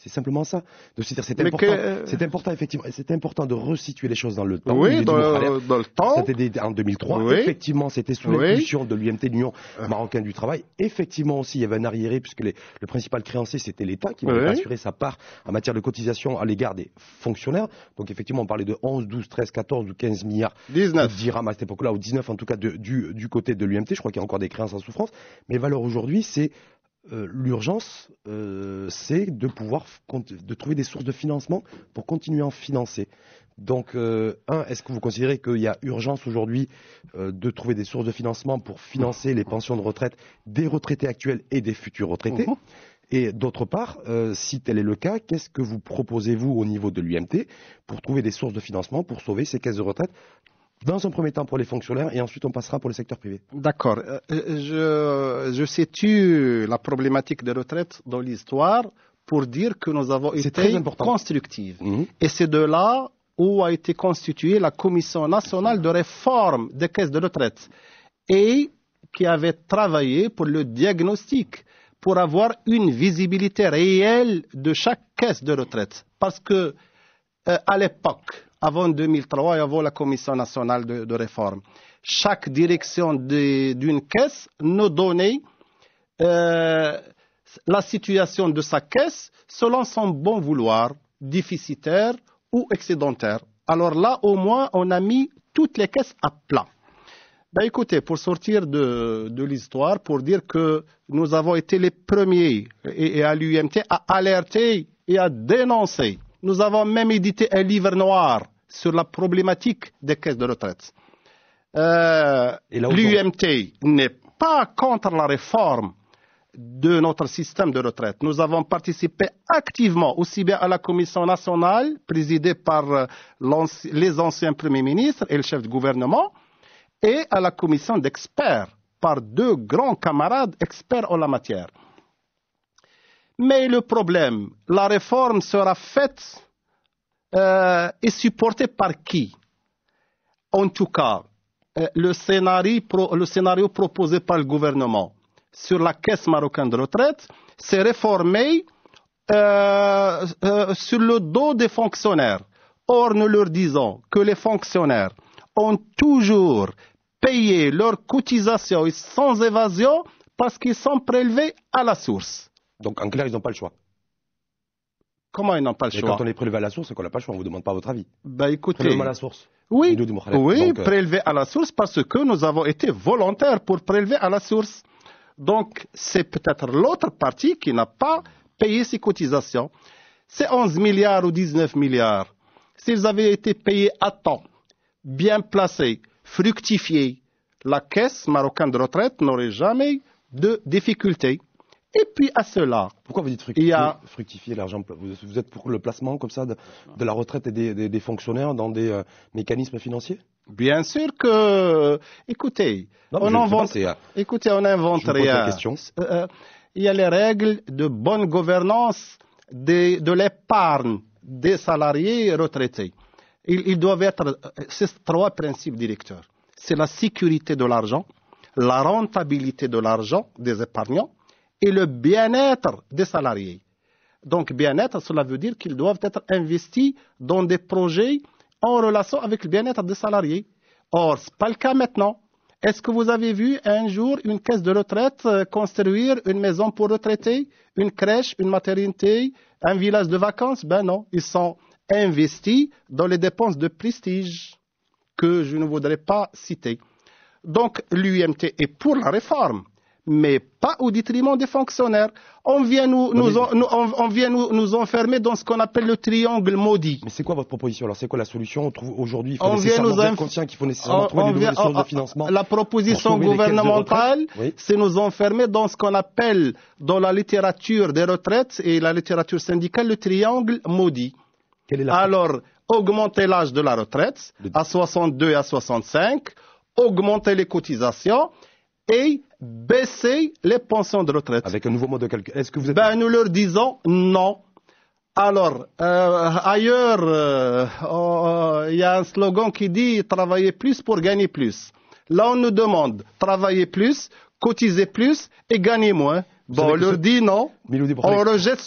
Speaker 1: C'est simplement ça. Donc, c'est important, effectivement. C'est important de resituer les choses dans le temps.
Speaker 2: Oui, dans le temps.
Speaker 1: C'était en 2003.
Speaker 2: Oui.
Speaker 1: Effectivement, c'était sous l'impulsion de l'UMT, l'Union marocaine du travail. Effectivement aussi, il y avait un arriéré, puisque le principal créancier, c'était l'État qui devait assurer sa part en matière de cotisation à l'égard des fonctionnaires. Donc, effectivement, on parlait de 11, 12, 13, 14 ou 15 milliards
Speaker 2: 19
Speaker 1: de dirhams à cette époque-là, ou 19 en tout cas du côté de l'UMT. Je crois qu'il y a encore des créances en souffrance. Mais valeur aujourd'hui, c'est l'urgence, c'est de trouver des sources de financement pour continuer à en financer. Donc, est-ce que vous considérez qu'il y a urgence aujourd'hui de trouver des sources de financement pour financer les pensions de retraite des retraités actuels et des futurs retraités? Et d'autre part, si tel est le cas, qu'est-ce que vous proposez-vous au niveau de l'UMT pour trouver des sources de financement pour sauver ces caisses de retraite? Dans un premier temps pour les fonctionnaires et ensuite on passera pour le secteur privé.
Speaker 2: D'accord. Je situe la problématique des retraites dans l'histoire pour dire que nous avons été constructifs. Et c'est de là où a été constituée la Commission nationale de réforme des caisses de retraite et qui avait travaillé pour le diagnostic, pour avoir une visibilité réelle de chaque caisse de retraite. Parce que à l'époque, avant 2003 et avant la Commission nationale de réforme, chaque direction d'une caisse nous donnait la situation de sa caisse selon son bon vouloir, déficitaire ou excédentaire. Alors là, au moins, on a mis toutes les caisses à plat. Ben écoutez, pour sortir de l'histoire, pour dire que nous avons été les premiers et à l'UMT à alerter et à dénoncer Nous avons même édité un livre noir sur la problématique des caisses de retraite. L'UMT n'est pas contre la réforme de notre système de retraite. Nous avons participé activement aussi bien à la commission nationale présidée par les anciens premiers ministres et le chef de gouvernement et à la commission d'experts par 2 grands camarades experts en la matière. Mais le problème, la réforme sera faite et supportée par qui? En tout cas, le scénario proposé par le gouvernement sur la caisse marocaine de retraite, c'est réformé sur le dos des fonctionnaires. Or, nous leur disons que les fonctionnaires ont toujours payé leurs cotisations sans évasion parce qu'ils sont prélevés à la source.
Speaker 1: Donc, en clair, ils n'ont pas le choix.
Speaker 2: Comment ils n'ont pas le choix?
Speaker 1: Quand on est prélevé à la source, c'est qu'on n'a pas le choix. On ne vous demande pas votre avis.
Speaker 2: Bah, écoutez,
Speaker 1: prélevé à la source.
Speaker 2: Oui,
Speaker 1: donc,
Speaker 2: prélevé à la source parce que nous avons été volontaires pour prélever à la source. Donc, c'est peut-être l'autre partie qui n'a pas payé ses cotisations. C'est 11 milliards ou 19 milliards. S'ils avaient été payés à temps, bien placés, fructifiés, la caisse marocaine de retraite n'aurait jamais de difficultés. Et puis à cela...
Speaker 1: Pourquoi vous dites fructifier l'argent? Vous êtes pour le placement comme ça de la retraite et des fonctionnaires dans des mécanismes financiers?
Speaker 2: Bien sûr que... Écoutez, on n'invente rien. Il y a les règles de bonne gouvernance de l'épargne des salariés retraités. Ils doivent être... C'est 3 principes directeurs. C'est la sécurité de l'argent, la rentabilité de l'argent des épargnants, et le bien-être des salariés. Donc, bien-être, cela veut dire qu'ils doivent être investis dans des projets en relation avec le bien-être des salariés. Or, ce n'est pas le cas maintenant. Est-ce que vous avez vu un jour une caisse de retraite construire une maison pour retraités, une crèche, une maternité, un village de vacances? Ben non, ils sont investis dans les dépenses de prestige que je ne voudrais pas citer. Donc, l'UMT est pour la réforme, mais pas au détriment des fonctionnaires. On vient nous enfermer dans ce qu'on appelle le triangle maudit.
Speaker 1: Mais c'est quoi votre proposition? Alors, c'est quoi la solution? On trouve aujourd'hui, il faut nécessairement être conscient qu'il faut nécessairement trouver de nouvelles sources de financement.
Speaker 2: La proposition gouvernementale, c'est nous enfermer dans ce qu'on appelle, dans la littérature des retraites et la littérature syndicale, le triangle maudit. Alors, augmenter l'âge de la retraite à 62 et à 65, augmenter les cotisations et baisser les pensions de retraite.
Speaker 1: Avec un nouveau mode de calcul. Est-ce que vous êtes...
Speaker 2: Ben, nous leur disons non. Alors, ailleurs, il y a un slogan qui dit « travailler plus pour gagner plus ». Là, on nous demande « travailler plus, cotiser plus et gagner moins ». Bon, on leur dit non, on rejette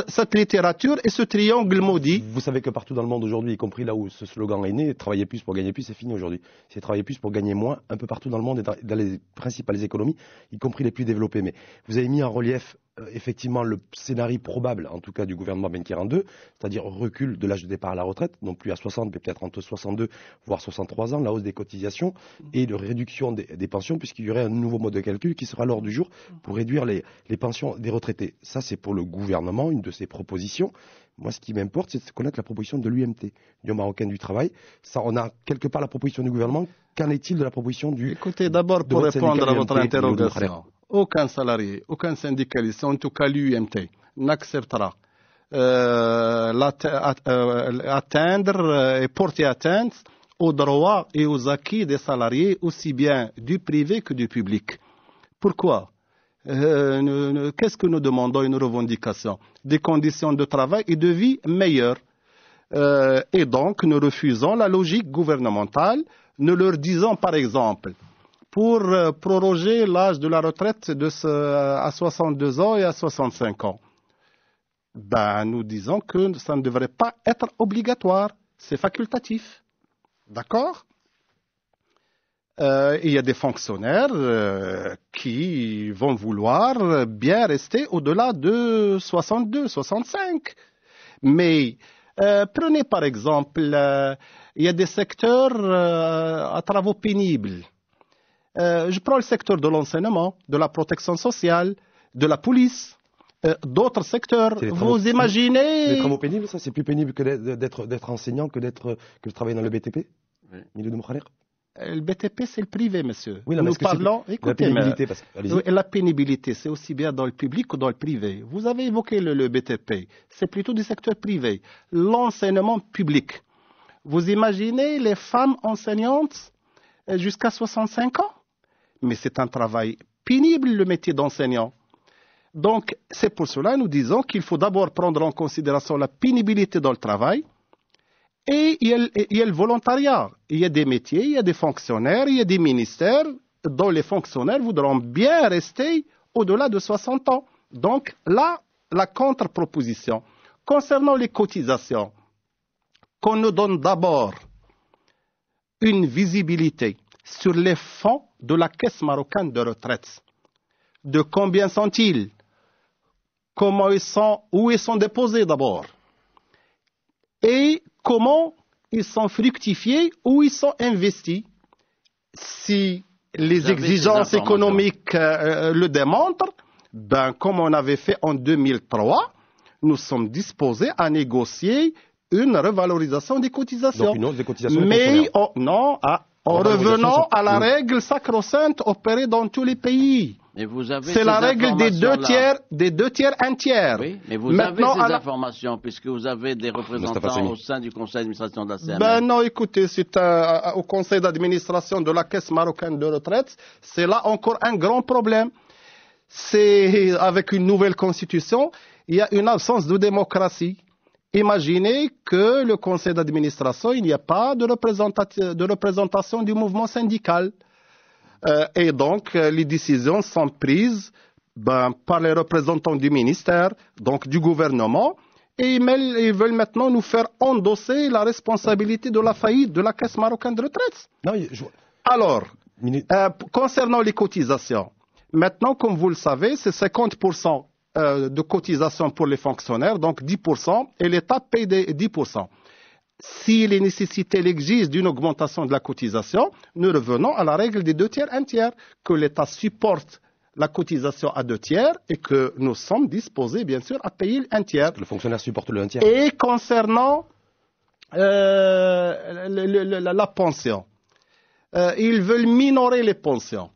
Speaker 2: cette littérature et ce triangle maudit.
Speaker 1: Vous savez que partout dans le monde aujourd'hui, y compris là où ce slogan est né, travailler plus pour gagner plus, c'est fini aujourd'hui. C'est travailler plus pour gagner moins, un peu partout dans le monde et dans les principales économies, y compris les plus développées. Mais vous avez mis en relief effectivement le scénario probable, en tout cas du gouvernement Benkiran II, c'est-à-dire recul de l'âge de départ à la retraite, non plus à 60, mais peut-être entre 62 voire 63 ans, la hausse des cotisations et de réduction des pensions, puisqu'il y aurait un nouveau mode de calcul qui sera à l'ordre du jour pour réduire les pensions des retraités. Ça, c'est pour le gouvernement, une de ses propositions. Moi, ce qui m'importe, c'est de connaître la proposition de l'UMT, l'Union marocaine du travail. Ça, on a quelque part la proposition du gouvernement. Qu'en est-il de la proposition du...
Speaker 2: Écoutez, d'abord, pour répondre à votre interrogation, aucun salarié, aucun syndicaliste, en tout cas l'UMT, n'acceptera atteindre et porter atteinte aux droits et aux acquis des salariés, aussi bien du privé que du public. Pourquoi? Qu'est-ce que nous demandons, une revendication? Des conditions de travail et de vie meilleures. Et donc, nous refusons la logique gouvernementale. Nous leur disons, par exemple, pour proroger l'âge de la retraite à 62 ans et à 65 ans, ben, nous disons que ça ne devrait pas être obligatoire. C'est facultatif. D'accord? Il y a des fonctionnaires qui vont vouloir bien rester au-delà de 62, 65. Mais prenez par exemple, il y a des secteurs à travaux pénibles. Je prends le secteur de l'enseignement, de la protection sociale, de la police. d'autres secteurs.
Speaker 1: C'est les travaux-
Speaker 2: Vous imaginez...
Speaker 1: Les travaux pénibles, ça, c'est plus pénible que d'être enseignant que de travailler dans le BTP.
Speaker 3: Oui.
Speaker 1: Milieu de Moukhalik.
Speaker 2: Le BTP, c'est le privé, monsieur.
Speaker 1: Oui, non, mais
Speaker 2: Nous
Speaker 1: est-ce que c'est
Speaker 2: parlons...
Speaker 1: la
Speaker 2: Écoutez,
Speaker 1: pénibilité, parce que, allez-y.
Speaker 2: oui, la pénibilité, c'est aussi bien dans le public que dans le privé. Vous avez évoqué le BTP. C'est plutôt du secteur privé. L'enseignement public. Vous imaginez les femmes enseignantes jusqu'à 65 ans? Mais c'est un travail pénible, le métier d'enseignant. Donc, c'est pour cela que nous disons qu'il faut d'abord prendre en considération la pénibilité dans le travail. Et il y a le volontariat. Il y a des métiers, il y a des fonctionnaires, il y a des ministères dont les fonctionnaires voudront bien rester au-delà de 60 ans. Donc là, la contre-proposition. Concernant les cotisations, qu'on nous donne d'abord une visibilité sur les fonds de la Caisse marocaine de retraite. De combien sont-ils? Comment ils sont, où ils sont déposés d'abord? Et comment ils sont fructifiés, où ils sont investis. Si les exigences économiques le démontrent, ben, comme on avait fait en 2003, nous sommes disposés à négocier une revalorisation des cotisations.
Speaker 1: Donc une hausse des cotisations.
Speaker 2: Mais en revenant à la
Speaker 1: Oui.
Speaker 2: règle sacro-sainte opérée dans tous les pays.
Speaker 3: Et vous avez
Speaker 2: C'est la
Speaker 3: ces
Speaker 2: règle des deux tiers, un tiers.
Speaker 3: Oui, mais vous
Speaker 2: Maintenant,
Speaker 3: avez ces informations, puisque vous avez des représentants au sein du conseil d'administration de la CMR.
Speaker 2: Ben non, écoutez, c'est au conseil d'administration de la Caisse marocaine de retraite, c'est là encore un grand problème. C'est avec une nouvelle constitution, il y a une absence de démocratie. Imaginez que le conseil d'administration, il n'y a pas de représentation du mouvement syndical. Et donc, les décisions sont prises par les représentants du ministère, donc du gouvernement, et ils veulent maintenant nous faire endosser la responsabilité de la faillite de la Caisse marocaine de retraite.
Speaker 1: Non,
Speaker 2: Alors, concernant les cotisations, maintenant, comme vous le savez, c'est 50% de cotisations pour les fonctionnaires, donc 10%, et l'État paye 10%. Si les nécessités l'exigent d'une augmentation de la cotisation, nous revenons à la règle des 2 tiers, 1 tiers, que l'État supporte la cotisation à 2 tiers et que nous sommes disposés, bien sûr, à payer 1 tiers.
Speaker 1: le fonctionnaire supporte le 1 tiers.
Speaker 2: Et concernant la pension, ils veulent minorer les pensions,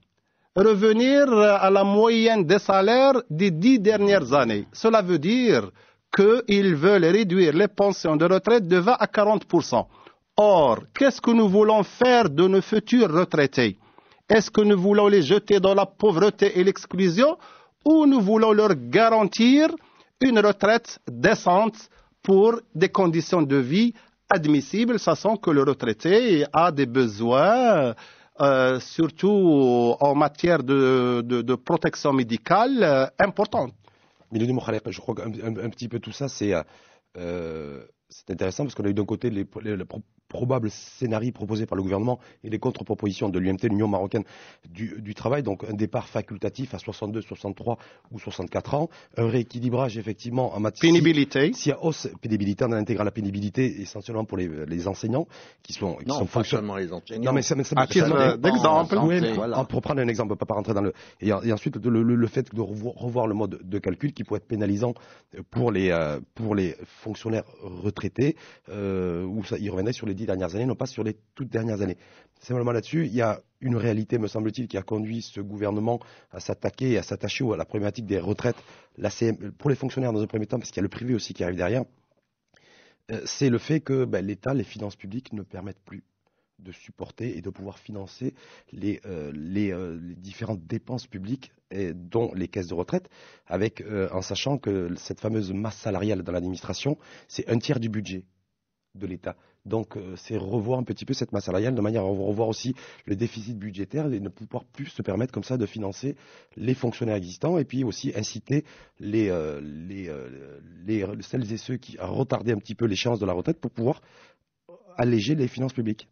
Speaker 2: revenir à la moyenne des salaires des 10 dernières années. Cela veut dire qu'ils veulent réduire les pensions de retraite de 20 à 40%. Or, qu'est-ce que nous voulons faire de nos futurs retraités? Est-ce que nous voulons les jeter dans la pauvreté et l'exclusion ou nous voulons leur garantir une retraite décente pour des conditions de vie admissibles, sachant que le retraité a des besoins, surtout en matière de protection médicale, importants.
Speaker 1: Milieu du Moukhalik, je crois qu'un petit peu tout ça, c'est intéressant parce qu'on a eu d'un côté le probable scénario proposé par le gouvernement et les contre-propositions de l'UMT, l'Union marocaine du travail, donc un départ facultatif à 62, 63 ou 64 ans, un rééquilibrage effectivement en matière...
Speaker 2: Pénibilité.
Speaker 1: S'il y a hausse pénibilité, on intègre la pénibilité essentiellement pour les enseignants qui sont
Speaker 5: pas seulement les enseignants.
Speaker 1: Non, mais ça
Speaker 2: à titre d'exemple.
Speaker 1: Oui, pour prendre un exemple, on ne peut pas rentrer dans le... Et ensuite, le fait de revoir le mode de calcul qui pourrait être pénalisant pour les fonctionnaires retraités, où ça, ils revenaient sur les 10 dernières années, non pas sur les toutes dernières années. Simplement là-dessus, il y a une réalité, me semble-t-il, qui a conduit ce gouvernement à s'attaquer et à s'attacher à la problématique des retraites, pour les fonctionnaires dans un premier temps, parce qu'il y a le privé aussi qui arrive derrière, c'est le fait que l'État, les finances publiques ne permettent plus de supporter et de pouvoir financer les différentes dépenses publiques, dont les caisses de retraite, en sachant que cette fameuse masse salariale dans l'administration, c'est 1 tiers du budget de l'État. Donc c'est revoir un petit peu cette masse salariale de manière à revoir aussi le déficit budgétaire et ne pouvoir plus se permettre comme ça de financer les fonctionnaires existants et puis aussi inciter celles et ceux qui ont retardé un petit peu l'échéance de la retraite pour pouvoir alléger les finances publiques.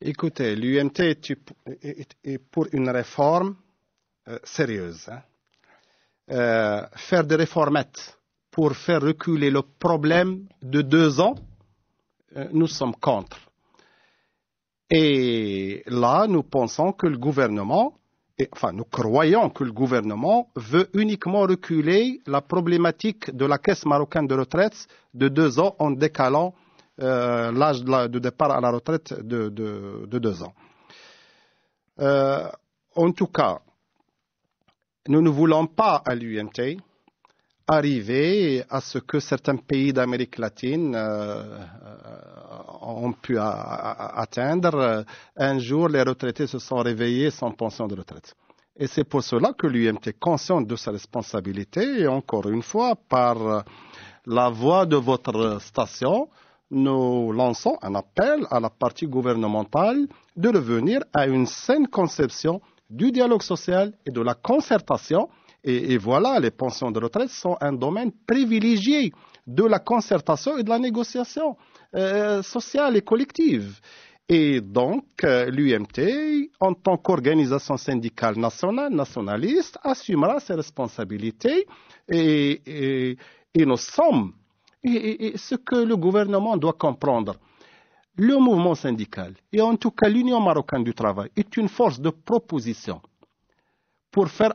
Speaker 2: Écoutez, l'UMT est pour une réforme sérieuse. Faire des réformettes pour faire reculer le problème de 2 ans, nous sommes contre. Et là, nous pensons que le gouvernement, nous croyons que le gouvernement veut uniquement reculer la problématique de la caisse marocaine de retraite de 2 ans en décalant l'âge de départ à la retraite de 2 ans. En tout cas, nous ne voulons pas à l'UMT arriver à ce que certains pays d'Amérique latine ont pu atteindre. Un jour, les retraités se sont réveillés sans pension de retraite. Et c'est pour cela que l'UMT, consciente de sa responsabilité, et encore une fois, par la voix de votre station, nous lançons un appel à la partie gouvernementale de revenir à une saine conception du dialogue social et de la concertation. Et voilà, les pensions de retraite sont un domaine privilégié de la concertation et de la négociation sociale et collective. Et donc, l'UMT, en tant qu'organisation syndicale nationale, nationaliste, assumera ses responsabilités et nous sommes. Et ce que le gouvernement doit comprendre, le mouvement syndical, et en tout cas l'Union marocaine du travail, est une force de proposition pour faire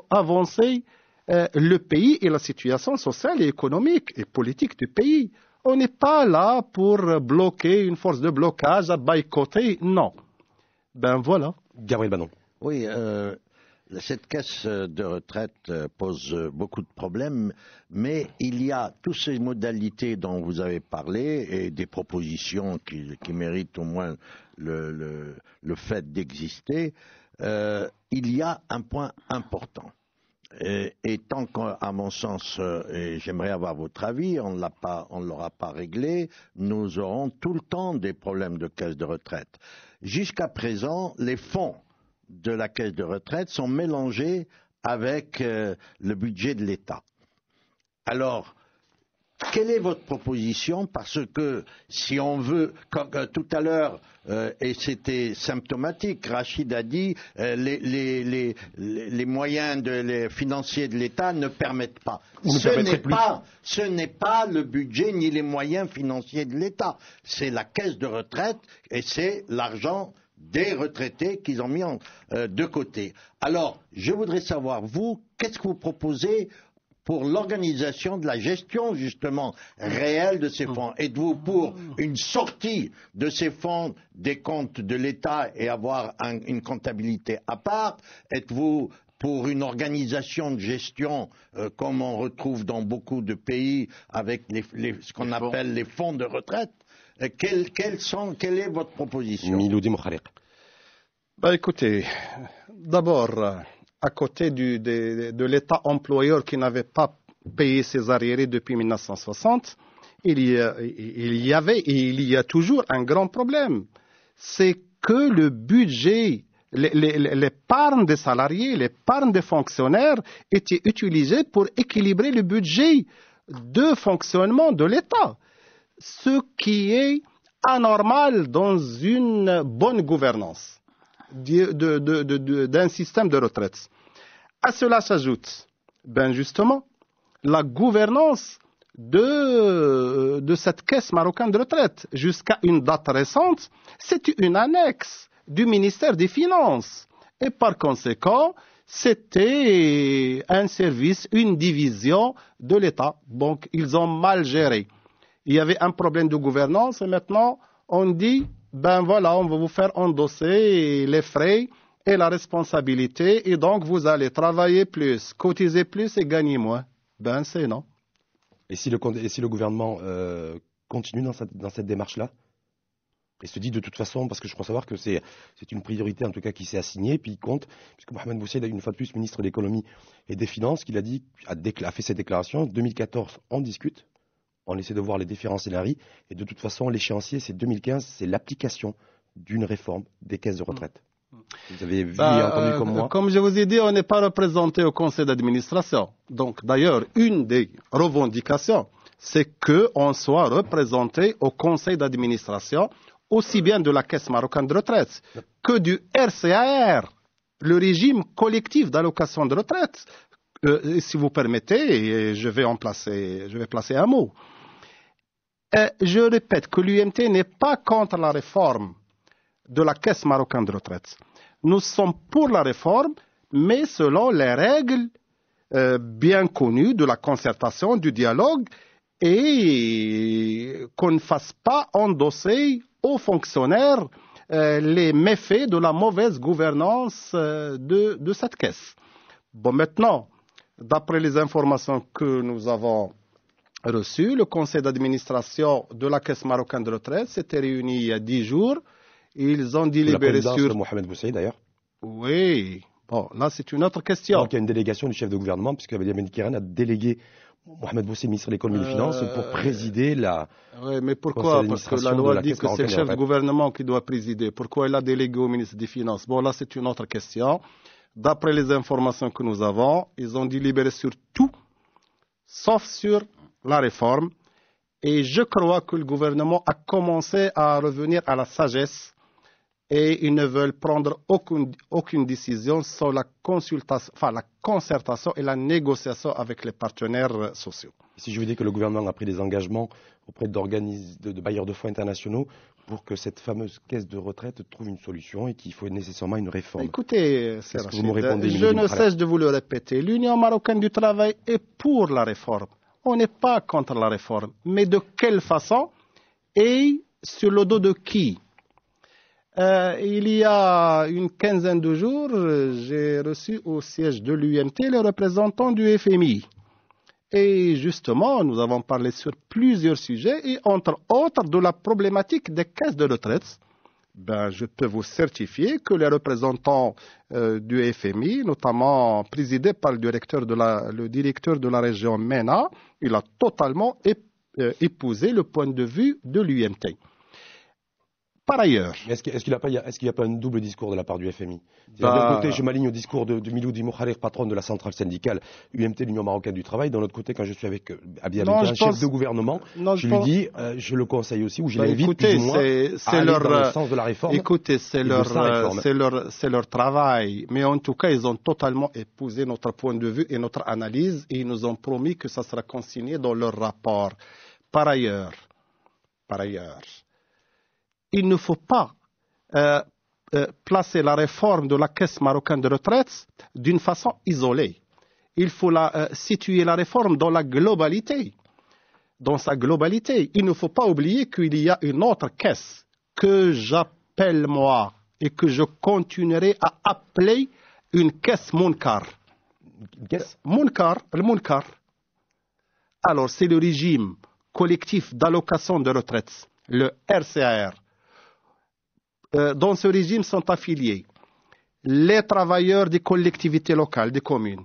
Speaker 2: avancer le pays et la situation sociale et économique et politique du pays. On n'est pas là pour bloquer, une force de blocage, à boycotter, non. Ben voilà.
Speaker 1: Gabriel Banon.
Speaker 5: Oui, cette caisse de retraite pose beaucoup de problèmes, mais il y a toutes ces modalités dont vous avez parlé et des propositions qui méritent au moins le fait d'exister. Il y a un point important. Et tant qu'à mon sens, et j'aimerais avoir votre avis, on ne l'aura pas réglé, nous aurons tout le temps des problèmes de caisse de retraite. Jusqu'à présent, les fonds de la caisse de retraite sont mélangés avec le budget de l'État. Alors, quelle est votre proposition? Parce que si on veut, tout à l'heure, et c'était symptomatique, Rachid a dit les moyens financiers de l'État ne permettent pas. Ce n'est pas le budget ni les moyens financiers de l'État. C'est la caisse de retraite et c'est l'argent des retraités qu'ils ont mis de côté. Alors, je voudrais savoir, vous, qu'est-ce que vous proposez pour l'organisation de la gestion, justement, réelle de ces fonds? Êtes-vous pour une sortie de ces fonds des comptes de l'État et avoir une comptabilité à part? Êtes-vous pour une organisation de gestion comme on retrouve dans beaucoup de pays avec ce qu'on appelle les fonds de retraite? Quelle est votre proposition?
Speaker 1: Miloudi Moukhariq.
Speaker 2: Écoutez, d'abord, à côté de l'État employeur qui n'avait pas payé ses arriérés depuis 1960, il y avait et il y a toujours un grand problème. C'est que le budget, l'épargne des salariés, l'épargne des fonctionnaires était utilisée pour équilibrer le budget de fonctionnement de l'État. Ce qui est anormal dans une bonne gouvernance d'un système de retraite. À cela s'ajoute, justement, la gouvernance de cette caisse marocaine de retraite. Jusqu'à une date récente, c'était une annexe du ministère des Finances. Et par conséquent, c'était un service, une division de l'État. Donc, ils ont mal géré. Il y avait un problème de gouvernance et maintenant, on dit, voilà, on va vous faire endosser les frais et la responsabilité et donc vous allez travailler plus, cotiser plus et gagner moins. C'est non.
Speaker 1: Et si le gouvernement continue dans cette démarche-là et se dit de toute façon, parce que je crois savoir que c'est une priorité en tout cas qui s'est assignée, puis il compte, puisque Mohamed Boussaïd, une fois de plus ministre de l'économie et des finances, qu'il a fait cette déclaration, 2014 on discute, on essaie de voir les différents scénarios, et de toute façon l'échéancier c'est 2015, c'est l'application d'une réforme des caisses de retraite. Vous avez vu et entendu comme moi.
Speaker 2: Comme je vous ai dit, on n'est pas représenté au conseil d'administration. Donc d'ailleurs, une des revendications, c'est qu'on soit représenté au conseil d'administration aussi bien de la Caisse marocaine de retraite que du RCAR, le régime collectif d'allocation de retraite. Si vous permettez, je vais placer un mot. Je répète que l'UMT n'est pas contre la réforme de la Caisse marocaine de retraite. Nous sommes pour la réforme, mais selon les règles bien connues de la concertation, du dialogue, et qu'on ne fasse pas endosser aux fonctionnaires les méfaits de la mauvaise gouvernance de cette caisse. Bon, maintenant, d'après les informations que nous avons reçues, le conseil d'administration de la Caisse marocaine de retraite s'était réuni il y a 10 jours. Ils ont délibéré sur...
Speaker 1: de Mohamed Boussaïd, d'ailleurs.
Speaker 2: Oui, bon, là c'est une autre question.
Speaker 1: Donc il y a une délégation du chef de gouvernement, puisque Abdelhamid Kiran a délégué Mohamed Boussaïd, ministre de l'économie et des finances, pour présider la...
Speaker 2: Oui, mais pourquoi? Parce que la loi dit que c'est le chef de gouvernement qui doit présider. Pourquoi il a délégué au ministre des Finances? Bon, là c'est une autre question. D'après les informations que nous avons, ils ont délibéré sur tout, sauf sur la réforme. Et je crois que le gouvernement a commencé à revenir à la sagesse et ils ne veulent prendre aucune décision sur la concertation et la négociation avec les partenaires sociaux.
Speaker 1: Si je vous dis que le gouvernement a pris des engagements auprès de bailleurs de fonds internationaux pour que cette fameuse caisse de retraite trouve une solution et qu'il faut nécessairement une réforme.
Speaker 2: Écoutez,
Speaker 1: vous me répondez,
Speaker 2: je ne cesse de vous le répéter, l'Union marocaine du travail est pour la réforme. On n'est pas contre la réforme. Mais de quelle façon et sur le dos de qui? Il y a une quinzaine de jours, j'ai reçu au siège de l'UMT les représentants du FMI. Et justement, nous avons parlé sur plusieurs sujets et entre autres de la problématique des caisses de retraite. Je peux vous certifier que les représentants du FMI, notamment présidé par le directeur de la région MENA, il a totalement épousé le point de vue de l'UMT. Par ailleurs...
Speaker 1: Est-ce qu'il n'y a pas un double discours de la part du FMI? D'un côté, je m'aligne au discours de Miloudi Mouharir, patron de la centrale syndicale UMT, l'Union marocaine du travail. D'un autre côté, quand je suis avec Abdelhamid, chef de gouvernement, je lui dis, je le conseille aussi, ou je l'invite plus ou moins à aller dans le sens de la réforme.
Speaker 2: Écoutez, c'est leur travail. Mais en tout cas, ils ont totalement épousé notre point de vue et notre analyse et ils nous ont promis que ça sera consigné dans leur rapport. Par ailleurs, il ne faut pas placer la réforme de la Caisse marocaine de retraite d'une façon isolée. Il faut situer la réforme dans la globalité. Dans sa globalité. Il ne faut pas oublier qu'il y a une autre caisse que j'appelle moi et que je continuerai à appeler une caisse Munkar.
Speaker 1: Une caisse
Speaker 2: le Munkar. Alors, c'est le régime collectif d'allocation de retraite, le RCAR. Dans ce régime sont affiliés les travailleurs des collectivités locales, des communes,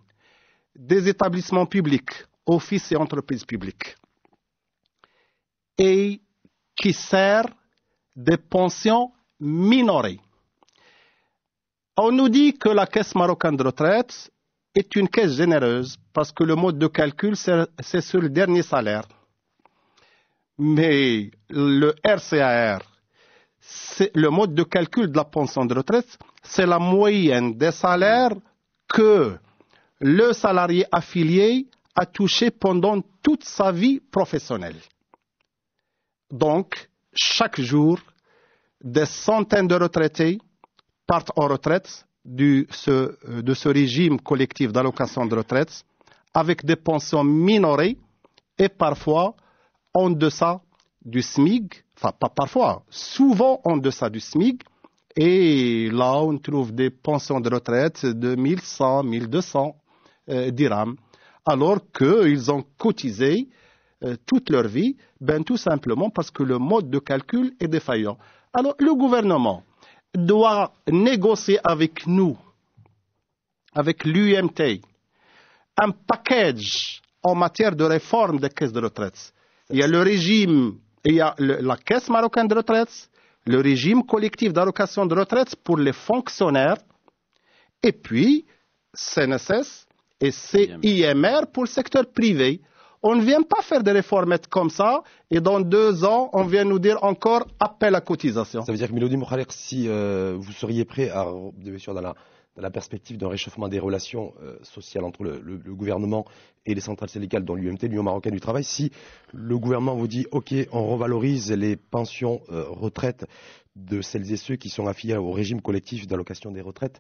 Speaker 2: des établissements publics, offices et entreprises publiques, et qui sert des pensions minorées. On nous dit que la Caisse marocaine de retraite est une caisse généreuse parce que le mode de calcul, c'est sur le dernier salaire. Mais le RCAR, le mode de calcul de la pension de retraite, c'est la moyenne des salaires que le salarié affilié a touché pendant toute sa vie professionnelle. Donc, chaque jour, des centaines de retraités partent en retraite de ce régime collectif d'allocation de retraite avec des pensions minorées et parfois en deçà du SMIC, enfin pas parfois, souvent en deçà du SMIC, et là on trouve des pensions de retraite de 1100, 1200 dirhams, alors qu'ils ont cotisé toute leur vie, tout simplement parce que le mode de calcul est défaillant. Alors le gouvernement doit négocier avec nous, avec l'UMT, un package en matière de réforme des caisses de retraite. Il y a le régime, il y a la Caisse marocaine de retraite, le régime collectif d'allocation de retraite pour les fonctionnaires, et puis CNSS et CIMR pour le secteur privé. On ne vient pas faire des réformettes comme ça, et dans 2 ans, on vient nous dire encore appel à cotisation.
Speaker 1: Ça veut dire que Miloudi Mouharir, si vous seriez prêt à, bien sûr, dans la perspective d'un réchauffement des relations sociales entre le gouvernement et les centrales syndicales, dont l'UMT, l'Union marocaine du travail, si le gouvernement vous dit OK, on revalorise les pensions retraites de celles et ceux qui sont affiliés au régime collectif d'allocation des retraites,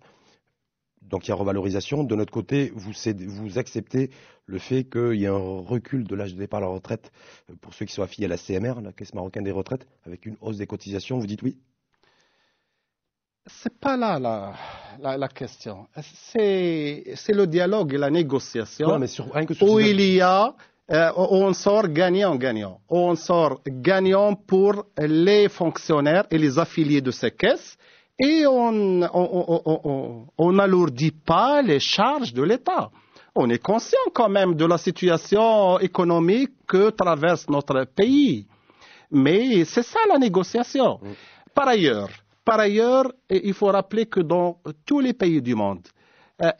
Speaker 1: Donc il y a revalorisation. De notre côté, vous acceptez le fait qu'il y ait un recul de l'âge de départ à la retraite pour ceux qui sont affiliés à la CMR, la Caisse marocaine des retraites, avec une hausse des cotisations. Vous dites oui?
Speaker 2: C'est pas là la question. C'est le dialogue et la négociation
Speaker 1: Non, mais rien que sur
Speaker 2: où
Speaker 1: ces-
Speaker 2: il y a, où on sort gagnant-gagnant. On sort gagnant pour les fonctionnaires et les affiliés de ces caisses et on n'alourdit pas les charges de l'État. On est conscient quand même de la situation économique que traverse notre pays. Mais c'est ça la négociation. Par ailleurs, il faut rappeler que dans tous les pays du monde,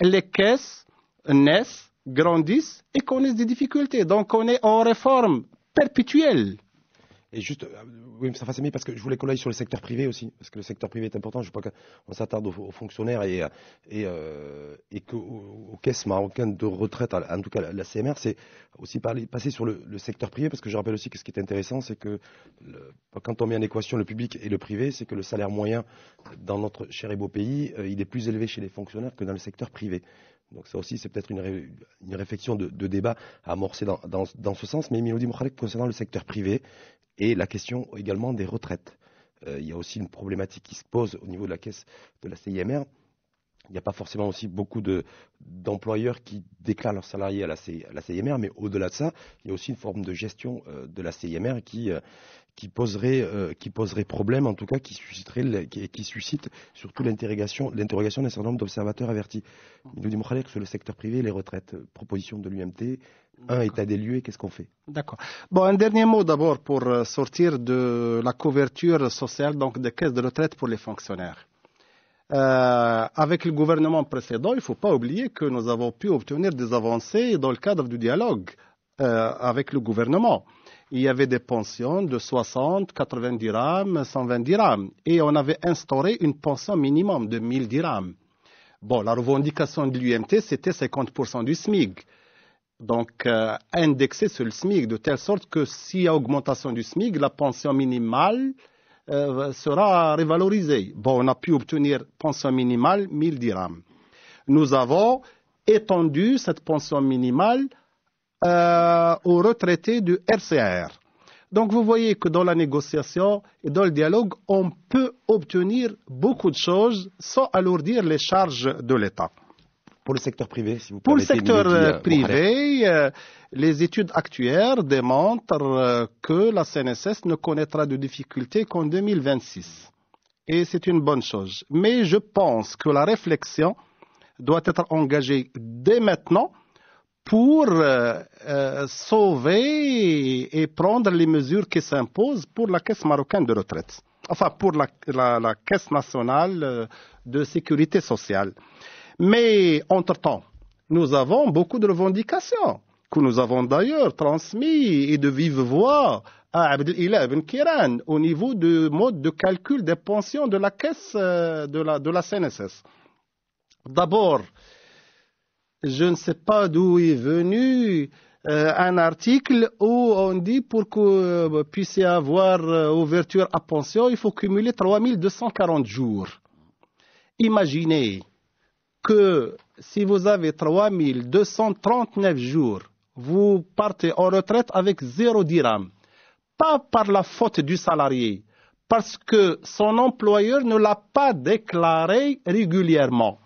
Speaker 2: les caisses naissent, grandissent et connaissent des difficultés. Donc on est en réforme perpétuelle.
Speaker 1: Et juste, oui, ça fasse parce que je voulais coller sur le secteur privé aussi, parce que le secteur privé est important. Je ne veux pas qu'on s'attarde aux fonctionnaires et qu'aux caisses marocaines de retraite, en tout cas la CMR, c'est aussi passer sur le secteur privé, parce que je rappelle aussi que ce qui est intéressant, c'est que quand on met en équation le public et le privé, c'est que le salaire moyen dans notre cher et beau pays, il est plus élevé chez les fonctionnaires que dans le secteur privé. Donc ça aussi, c'est peut-être une réflexion de débat à amorcer dans ce sens. Mais Milodi Mouchalek, concernant le secteur privé et la question également des retraites. Il y a aussi une problématique qui se pose au niveau de la caisse de la CIMR. Il n'y a pas forcément aussi beaucoup d'employeurs qui déclarent leurs salariés à la CIMR, mais au-delà de ça, il y a aussi une forme de gestion de la CIMR qui poserait problème, en tout cas qui suscite surtout l'interrogation d'un certain nombre d'observateurs avertis. Il nous dit Mouchalek sur le secteur privé et les retraites. Proposition de l'UMT, un état des lieux et qu'est-ce qu'on fait?
Speaker 2: D'accord. Bon, un dernier mot d'abord pour sortir de la couverture sociale, donc des caisses de retraite pour les fonctionnaires. Avec le gouvernement précédent, il ne faut pas oublier que nous avons pu obtenir des avancées dans le cadre du dialogue avec le gouvernement. Il y avait des pensions de 60, 80 dirhams, 120 dirhams. Et on avait instauré une pension minimum de 1000 dirhams. Bon, la revendication de l'UMT, c'était 50% du SMIC. Donc, indexé sur le SMIC, de telle sorte que s'il y a augmentation du SMIC, la pension minimale sera revalorisée. Bon, on a pu obtenir pension minimale 1000 dirhams. Nous avons étendu cette pension minimale aux retraités du RCR. Donc vous voyez que dans la négociation et dans le dialogue, on peut obtenir beaucoup de choses sans alourdir les charges de l'État.
Speaker 1: Pour le secteur privé, si vous
Speaker 2: Pour le
Speaker 1: permettez,
Speaker 2: secteur privé, les études actuelles démontrent que la CNSS ne connaîtra de difficultés qu'en 2026. Et c'est une bonne chose. Mais je pense que la réflexion doit être engagée dès maintenant pour sauver et prendre les mesures qui s'imposent pour la Caisse marocaine de retraite. Enfin, pour la Caisse nationale de sécurité sociale. Mais, entre-temps, nous avons beaucoup de revendications que nous avons d'ailleurs transmises et de vive voix à Abdelilah Ibn Kiran au niveau du mode de calcul des pensions de la Caisse de la CNSS. D'abord, je ne sais pas d'où est venu un article où on dit pour que vous puissiez avoir ouverture à pension, il faut cumuler 3240 jours. Imaginez que si vous avez 3239 jours, vous partez en retraite avec 0 dirham. Pas par la faute du salarié, parce que son employeur ne l'a pas déclaré régulièrement.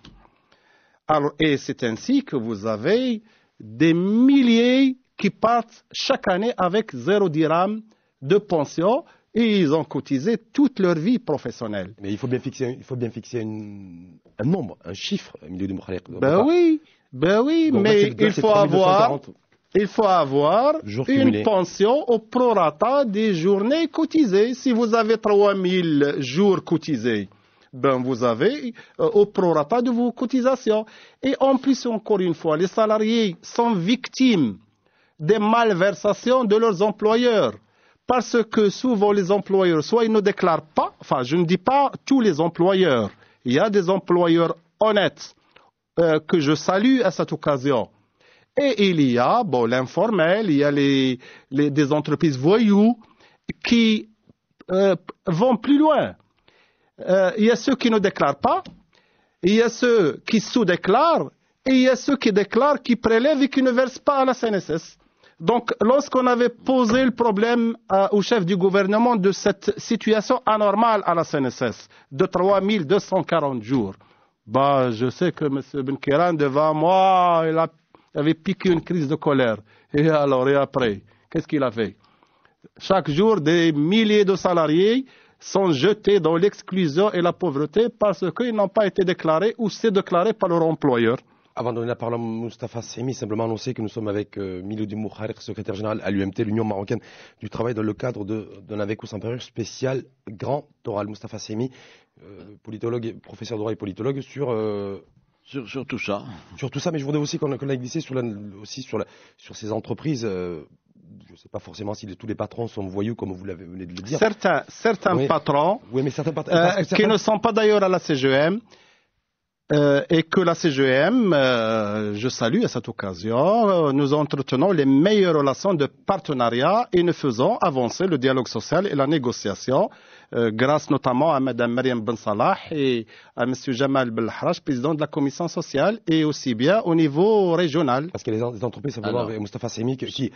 Speaker 2: Alors, et c'est ainsi que vous avez des milliers qui partent chaque année avec 0 dirham de pension et ils ont cotisé toute leur vie professionnelle.
Speaker 1: Mais il faut bien fixer un nombre, un chiffre, Milodi Mouchalek.
Speaker 2: Ben oui, bon, mais il faut avoir une pension au prorata des journées cotisées. Si vous avez 3000 jours cotisés, ben vous avez au prorata de vos cotisations. Et en plus, encore une fois, les salariés sont victimes des malversations de leurs employeurs. Parce que souvent les employeurs, soit ils ne déclarent pas, enfin je ne dis pas tous les employeurs, il y a des employeurs honnêtes que je salue à cette occasion. Et il y a l'informel, il y a des entreprises voyous qui vont plus loin. Il y a ceux qui ne déclarent pas il y a ceux qui sous-déclarent et il y a ceux qui déclarent, qui prélèvent et qui ne versent pas à la CNSS. Donc, lorsqu'on avait posé le problème au chef du gouvernement de cette situation anormale à la CNSS, de 3240 jours, je sais que M. Benkiran, devant moi, il avait piqué une crise de colère. Et alors, et après, qu'est-ce qu'il a fait? Chaque jour, des milliers de salariés sont jetés dans l'exclusion et la pauvreté parce qu'ils n'ont pas été déclarés ou c'est déclaré par leur employeur.
Speaker 1: Avant de donner la parole à Moustapha Semi, simplement annoncer que nous sommes avec Miloudi Mouharek, secrétaire général à l'UMT, l'Union marocaine du travail, dans le cadre d'un AVECO sans période spécial grand oral. Moustapha Semi, politologue, professeur de droit et politologue, sur
Speaker 3: tout ça.
Speaker 1: Sur tout ça, mais je voudrais aussi qu'on ait glissé sur ces entreprises. Je ne sais pas forcément si tous les patrons sont voyous, comme vous venez de le dire.
Speaker 2: Certains patrons,
Speaker 1: oui, mais certains
Speaker 2: qui ne sont pas d'ailleurs à la CGM, et que la CGM, je salue à cette occasion, nous entretenons les meilleures relations de partenariat et nous faisons avancer le dialogue social et la négociation, grâce notamment à Mme Mariam Ben Salah et à M. Jamal Belharaj, président de la commission sociale, et aussi bien au niveau régional.
Speaker 1: Parce qu'il y a des entreprises, simplement, avec Moustapha Semi, qui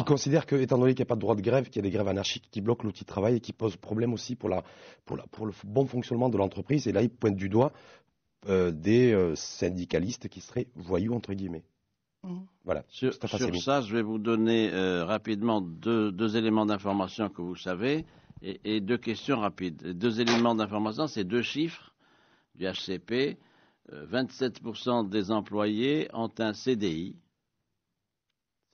Speaker 1: considèrent que, étant donné qu'il n'y a pas de droit de grève, qu'il y a des grèves anarchiques qui bloquent l'outil de travail et qui posent problème aussi pour le bon fonctionnement de l'entreprise. Et là, ils pointent du doigt des syndicalistes qui seraient voyous, entre guillemets. Voilà.
Speaker 3: Sur ça, je vais vous donner rapidement deux éléments d'information que vous savez et deux questions rapides. Les deux éléments d'information, c'est deux chiffres du HCP. 27% des employés ont un CDI,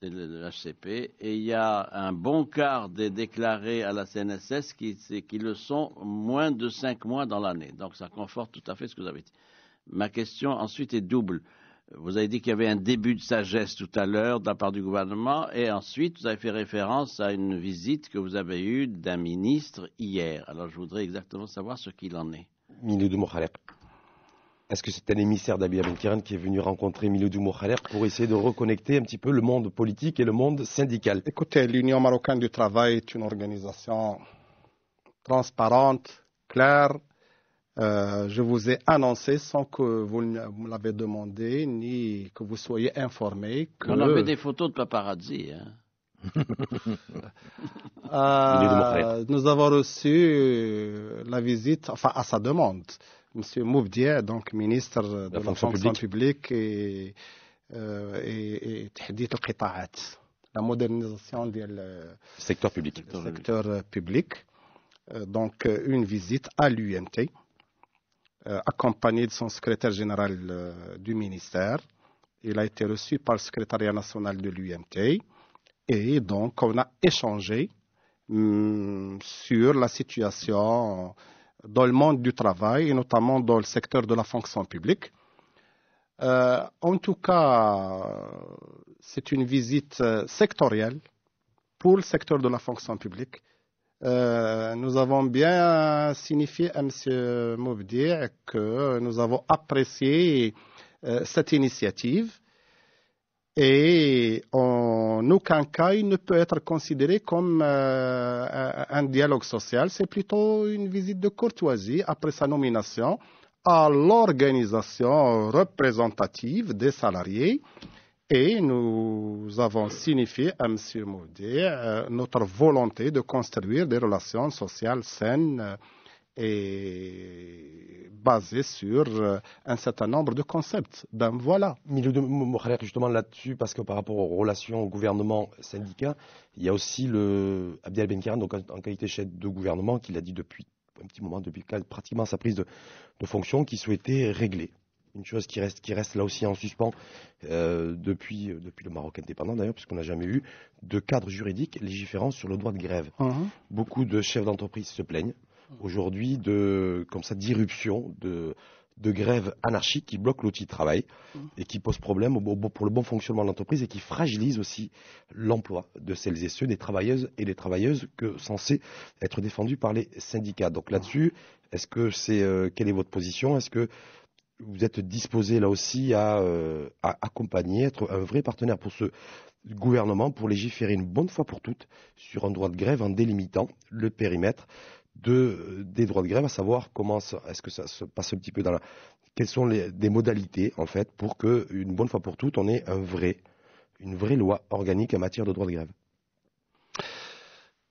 Speaker 3: c'est le HCP, et il y a un bon quart des déclarés à la CNSS qui le sont moins de 5 mois dans l'année. Donc ça conforte tout à fait ce que vous avez dit. Ma question ensuite est double. Vous avez dit qu'il y avait un début de sagesse tout à l'heure de la part du gouvernement et ensuite vous avez fait référence à une visite que vous avez eue d'un ministre hier. Alors je voudrais exactement savoir ce qu'il en est.
Speaker 1: Miloudi Mouharek. Est-ce que c'est un émissaire d'Abia Benkiran qui est venu rencontrer Miloudi Mouharek pour essayer de reconnecter un petit peu le monde politique et le monde syndical?
Speaker 2: Écoutez, l'Union marocaine du travail est une organisation transparente, claire. Je vous ai annoncé sans que vous me l'avez demandé, ni que vous soyez informé.
Speaker 3: On avait des photos de paparazzi.
Speaker 2: Nous avons reçu la visite, enfin à sa demande, M. Moubdia, donc ministre de la fonction publique et تحديث القطاعات, la modernisation du
Speaker 1: secteur public.
Speaker 2: Donc une visite à l'UMT. Accompagné de son secrétaire général du ministère. Il a été reçu par le secrétariat national de l'UMT et donc on a échangé sur la situation dans le monde du travail et notamment dans le secteur de la fonction publique. En tout cas, c'est une visite sectorielle pour le secteur de la fonction publique. Nous avons bien signifié à M. Moubdi que nous avons apprécié cette initiative et en aucun cas il ne peut être considéré comme un dialogue social. C'est plutôt une visite de courtoisie après sa nomination à l'organisation représentative des salariés. Et nous avons signifié à M. Moubdi notre volonté de construire des relations sociales saines et basées sur un certain nombre de concepts. Ben voilà.
Speaker 1: Miloudi Mouharek, justement là-dessus, parce que par rapport aux relations gouvernement-syndicat, il y a aussi Abdel Benkiran, donc en qualité de chef de gouvernement, qui l'a dit depuis un petit moment, depuis pratiquement sa prise de fonction, qui souhaitait régler. Une chose qui reste là aussi en suspens depuis le Maroc indépendant d'ailleurs, puisqu'on n'a jamais eu de cadre juridique légiférant sur le droit de grève. Beaucoup de chefs d'entreprise se plaignent aujourd'hui d'irruption de grèves anarchiques qui bloquent l'outil de travail et qui posent problème pour le bon fonctionnement de l'entreprise et qui fragilisent aussi l'emploi de celles et ceux des travailleuses et des travailleuses censés être défendus par les syndicats. Donc là-dessus, quelle est votre position? Est-ce que vous êtes disposé là aussi à accompagner, être un vrai partenaire pour ce gouvernement pour légiférer une bonne fois pour toutes sur un droit de grève en délimitant le périmètre des droits de grève, à savoir est-ce que ça se passe un petit peu quelles sont des modalités, en fait, pour qu'une bonne fois pour toutes, on ait une vraie loi organique en matière de droits de grève.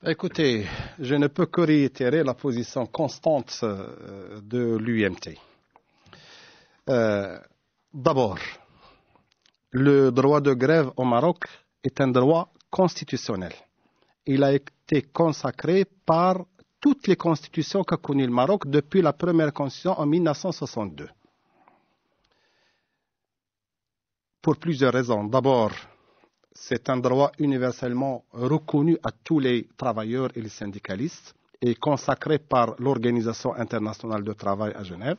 Speaker 2: Écoutez, je ne peux que réitérer la position constante de l'UMT. D'abord, le droit de grève au Maroc est un droit constitutionnel. Il a été consacré par toutes les constitutions qu'a connues le Maroc depuis la première constitution en 1962. Pour plusieurs raisons. D'abord, c'est un droit universellement reconnu à tous les travailleurs et les syndicalistes et consacré par l'Organisation internationale du travail à Genève.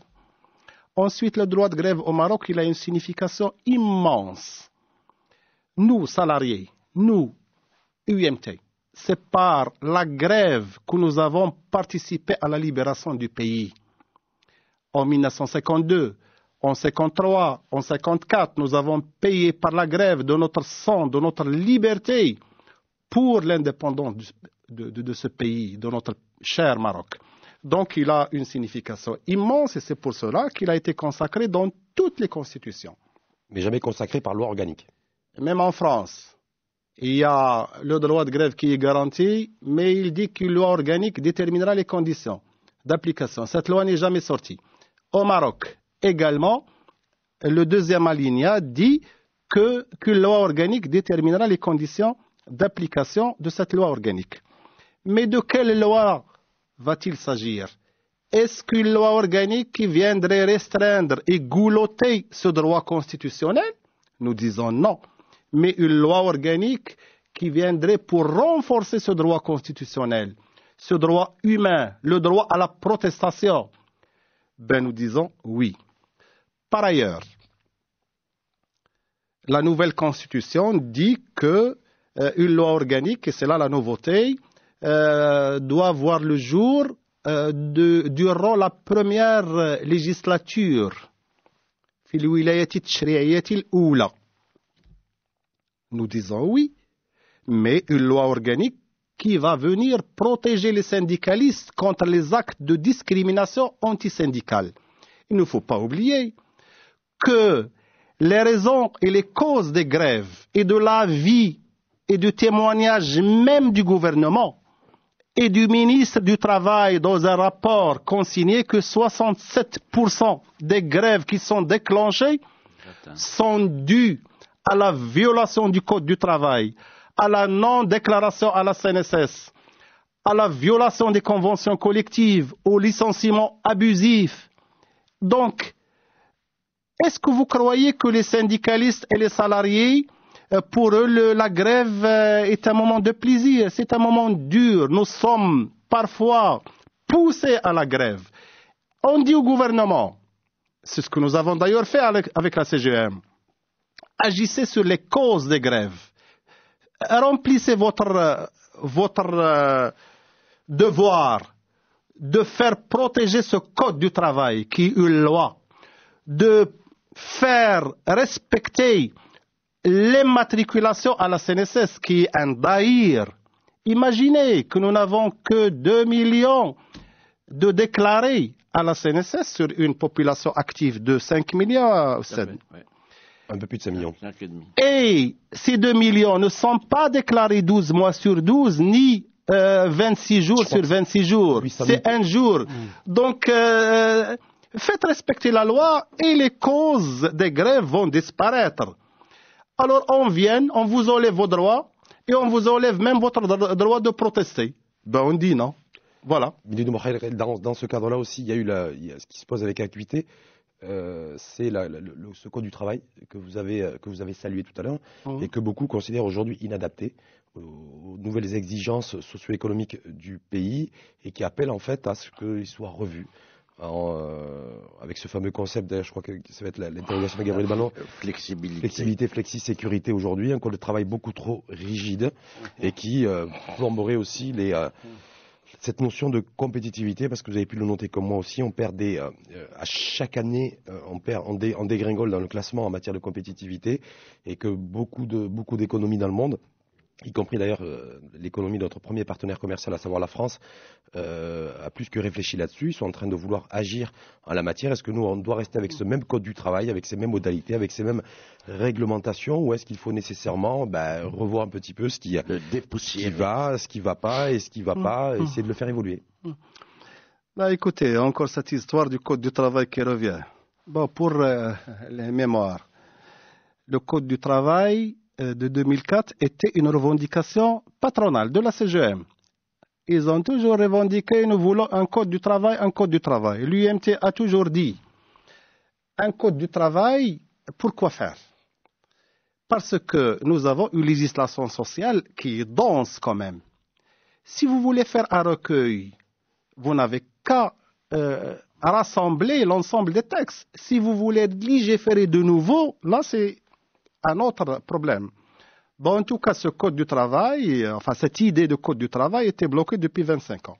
Speaker 2: Ensuite, le droit de grève au Maroc, il a une signification immense. Nous, salariés, nous, UMT, c'est par la grève que nous avons participé à la libération du pays. En 1952, en 1953, en 1954, nous avons payé par la grève de notre sang, de notre liberté, pour l'indépendance de ce pays, de notre cher Maroc. Donc, il a une signification immense et c'est pour cela qu'il a été consacré dans toutes les constitutions.
Speaker 1: Mais jamais consacré par loi organique.
Speaker 2: Même en France, il y a le droit de grève qui est garanti, mais il dit qu'une loi organique déterminera les conditions d'application. Cette loi n'est jamais sortie. Au Maroc, également, le deuxième alinéa dit qu'une loi organique déterminera les conditions d'application de cette loi organique. Mais de quelle loi va-t-il s'agir? Est-ce qu'une loi organique qui viendrait restreindre et goulotter ce droit constitutionnel? Nous disons non. Mais une loi organique qui viendrait pour renforcer ce droit constitutionnel, ce droit humain, le droit à la protestation, nous disons oui. Par ailleurs, la nouvelle constitution dit que une loi organique, et c'est là la nouveauté, doit voir le jour durant la première législature. Nous disons oui, mais une loi organique qui va venir protéger les syndicalistes contre les actes de discrimination antisyndicale. Il ne faut pas oublier que les raisons et les causes des grèves et de l'avis et du témoignage même du gouvernement et du ministre du Travail dans un rapport consigné que 67% des grèves qui sont déclenchées sont dues à la violation du Code du travail, à la non-déclaration à la CNSS, à la violation des conventions collectives, au licenciement abusif. Donc, est-ce que vous croyez que les syndicalistes et les salariés, pour eux, la grève est un moment de plaisir? C'est un moment dur. Nous sommes parfois poussés à la grève. On dit au gouvernement, c'est ce que nous avons d'ailleurs fait avec la CGM, agissez sur les causes des grèves. Remplissez votre devoir de faire protéger ce code du travail qui est une loi, de faire respecter l'immatriculation à la CNSS qui est un daïr. Imaginez que nous n'avons que 2 millions de déclarés à la CNSS sur une population active de 5 millions.
Speaker 1: Un peu plus de 5 millions.
Speaker 2: Et ces 2 millions ne sont pas déclarés 12 mois sur 12, ni 26 jours sur 26 jours. C'est un jour. Donc, faites respecter la loi et les causes des grèves vont disparaître. Alors, on vient, on vous enlève vos droits et on vous enlève même votre droit de protester. On dit non. Voilà.
Speaker 1: Dans ce cadre-là aussi, il y a ce qui se pose avec acuité. C'est ce code du travail que vous avez salué tout à l'heure et que beaucoup considèrent aujourd'hui inadapté aux nouvelles exigences socio-économiques du pays et qui appellent en fait à ce qu'il soit revu avec ce fameux concept, je crois que ça va être l'interrogation de Gabriel Ballon, flexibilité, flexi-sécurité aujourd'hui, un code de travail beaucoup trop rigide et qui plomberait aussi cette notion de compétitivité, parce que vous avez pu le noter comme moi aussi, on perd à chaque année, on dégringole dans le classement en matière de compétitivité, et que beaucoup d'économies dans le monde y compris d'ailleurs l'économie de notre premier partenaire commercial, à savoir la France, a plus que réfléchi là-dessus. Ils sont en train de vouloir agir en la matière. Est-ce que nous, on doit rester avec ce même code du travail, avec ces mêmes modalités, avec ces mêmes réglementations, ou est-ce qu'il faut nécessairement revoir un petit peu ce qui va, ce qui va pas et ce qui va pas, essayer de le faire évoluer?
Speaker 2: Écoutez, encore cette histoire du code du travail qui revient. Bon, pour les mémoires, le code du travail de 2004 était une revendication patronale de la CGM. Ils ont toujours revendiqué, nous voulons un code du travail, un code du travail. L'UMT a toujours dit, un code du travail, pourquoi faire? Parce que nous avons une législation sociale qui est dense quand même. Si vous voulez faire un recueil, vous n'avez qu'à rassembler l'ensemble des textes. Si vous voulez légiférer de nouveau, là c'est un autre problème. Bon, en tout cas, ce code du travail, cette idée de code du travail était bloquée depuis 25 ans.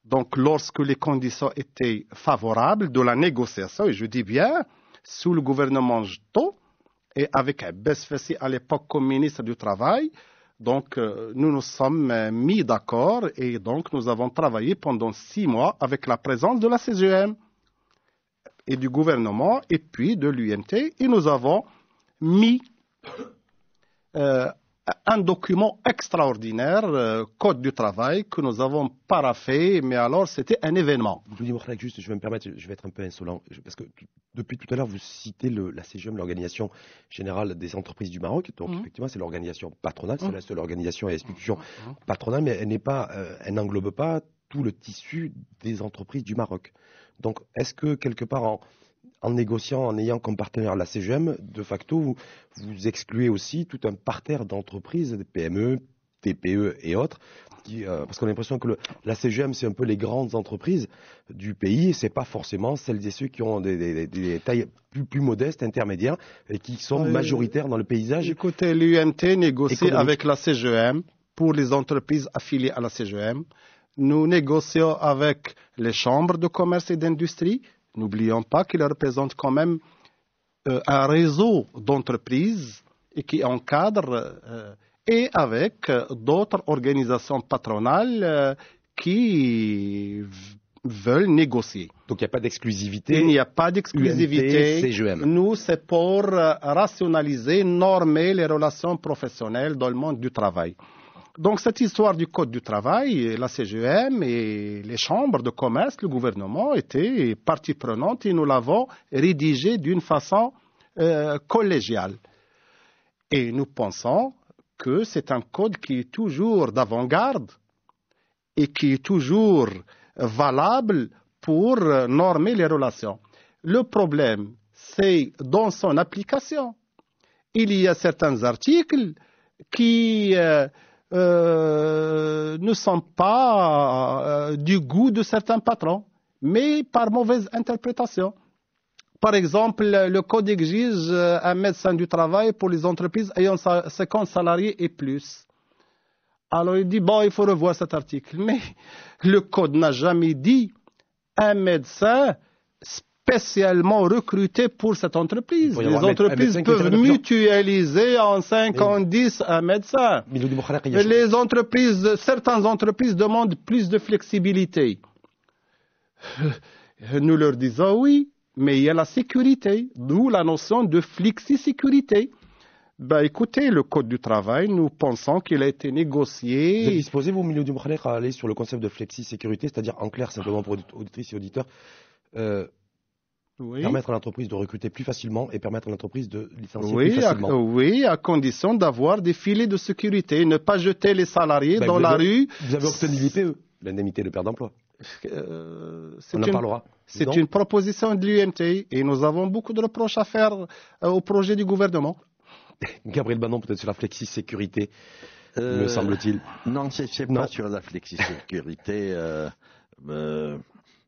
Speaker 2: Donc, lorsque les conditions étaient favorables de la négociation, et je dis bien, sous le gouvernement Jto, et avec Besfessi à l'époque comme ministre du Travail, donc nous nous sommes mis d'accord et donc nous avons travaillé pendant 6 mois avec la présence de la CGM et du gouvernement et puis de l'UMT et nous avons mis un document extraordinaire, Code du travail, que nous avons paraphé, mais alors c'était un événement.
Speaker 1: Juste, je vais me permettre, je vais être un peu insolent, parce que depuis tout à l'heure, vous citez la CGM, l'Organisation Générale des Entreprises du Maroc, donc effectivement c'est l'organisation patronale, c'est la seule organisation et institution patronale, mais elle n'englobe pas tout le tissu des entreprises du Maroc. Donc est-ce que quelque part en négociant, en ayant comme partenaire la CGM, de facto, vous excluez aussi tout un parterre d'entreprises, des PME, TPE et autres, parce qu'on a l'impression que la CGM, c'est un peu les grandes entreprises du pays, et c'est pas forcément celles et ceux qui ont des tailles plus modestes, intermédiaires, et qui sont majoritaires dans le paysage.
Speaker 2: Écoutez, l'UMT négocie avec la CGM pour les entreprises affiliées à la CGM. Nous négocions avec les chambres de commerce et d'industrie. N'oublions pas qu'il représente quand même un réseau d'entreprises et qui encadre et avec d'autres organisations patronales qui veulent négocier.
Speaker 1: Donc il n'y a pas d'exclusivité.
Speaker 2: Il n'y a pas d'exclusivité.
Speaker 1: UMT, CGM.
Speaker 2: Nous, c'est pour rationaliser, normer les relations professionnelles dans le monde du travail. Donc cette histoire du Code du travail, la CGM et les chambres de commerce, le gouvernement étaient partie prenante et nous l'avons rédigé d'une façon collégiale. Et nous pensons que c'est un code qui est toujours d'avant-garde et qui est toujours valable pour normer les relations. Le problème, c'est dans son application. Il y a certains articles qui ne sont pas du goût de certains patrons, mais par mauvaise interprétation. Par exemple, le code exige un médecin du travail pour les entreprises ayant 50 salariés et plus. Alors il dit, il faut revoir cet article. Mais le code n'a jamais dit un médecin spécialement recruté pour cette entreprise. Les entreprises peuvent mutualiser en 5 ans 10 un médecin. Certaines entreprises demandent plus de flexibilité. Nous leur disons oui, mais il y a la sécurité, d'où la notion de flexi-sécurité. Écoutez, le Code du travail, nous pensons qu'il a été négocié.
Speaker 1: Vous êtes disposé, vous, Milieu du Mokhalek, à aller sur le concept de flexi-sécurité, c'est-à-dire, en clair, simplement pour auditrices et auditeurs, permettre à l'entreprise de recruter plus facilement et permettre à l'entreprise de licencier plus facilement.
Speaker 2: Oui, à condition d'avoir des filets de sécurité, ne pas jeter les salariés dans la rue.
Speaker 1: Vous avez obtenu l'IPE, l'indemnité de perte d'emploi. On en parlera.
Speaker 2: C'est une proposition de l'UMT et nous avons beaucoup de reproches à faire au projet du gouvernement.
Speaker 1: Gabriel Banon, peut-être sur la flexi-sécurité, me semble-t-il.
Speaker 5: Non, c'est pas sur la flexi-sécurité.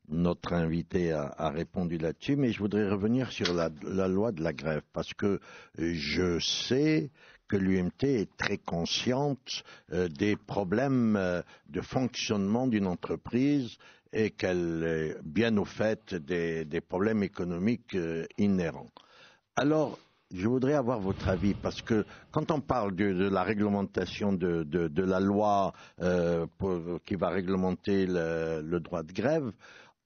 Speaker 5: Notre invité a répondu là-dessus, mais je voudrais revenir sur la loi de la grève, parce que je sais que l'UMT est très consciente des problèmes de fonctionnement d'une entreprise et qu'elle est bien au fait des problèmes économiques inhérents. Alors, je voudrais avoir votre avis, parce que quand on parle de la réglementation de la loi qui va réglementer le droit de grève,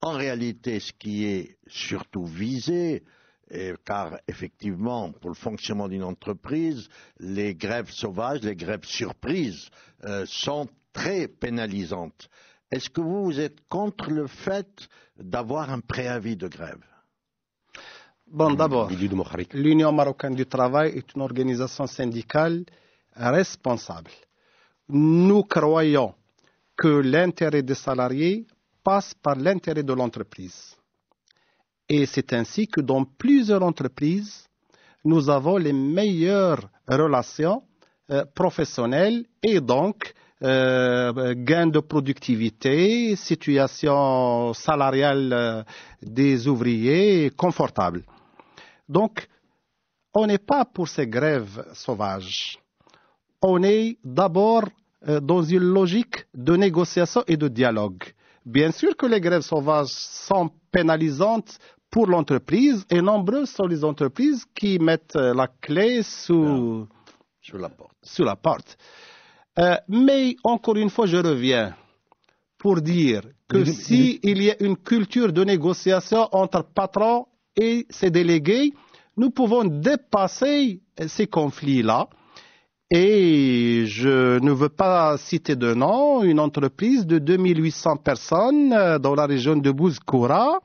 Speaker 5: en réalité, ce qui est surtout visé, car effectivement, pour le fonctionnement d'une entreprise, les grèves sauvages, les grèves surprises sont très pénalisantes. Est-ce que vous êtes contre le fait d'avoir un préavis de grève?
Speaker 2: Bon, d'abord, l'Union marocaine du travail est une organisation syndicale responsable. Nous croyons que l'intérêt des salariés passe par l'intérêt de l'entreprise. Et c'est ainsi que dans plusieurs entreprises, nous avons les meilleures relations professionnelles et donc gain de productivité, situation salariale des ouvriers confortable. Donc, on n'est pas pour ces grèves sauvages. On est d'abord dans une logique de négociation et de dialogue. Bien sûr que les grèves sauvages sont pénalisantes pour l'entreprise et nombreuses sont les entreprises qui mettent la clé sous la porte. Mais encore une fois, je reviens pour dire que s'il y a une culture de négociation entre patrons et ses délégués, nous pouvons dépasser ces conflits-là. Et je ne veux pas citer de nom, une entreprise de 2800 personnes dans la région de Bouzkoura.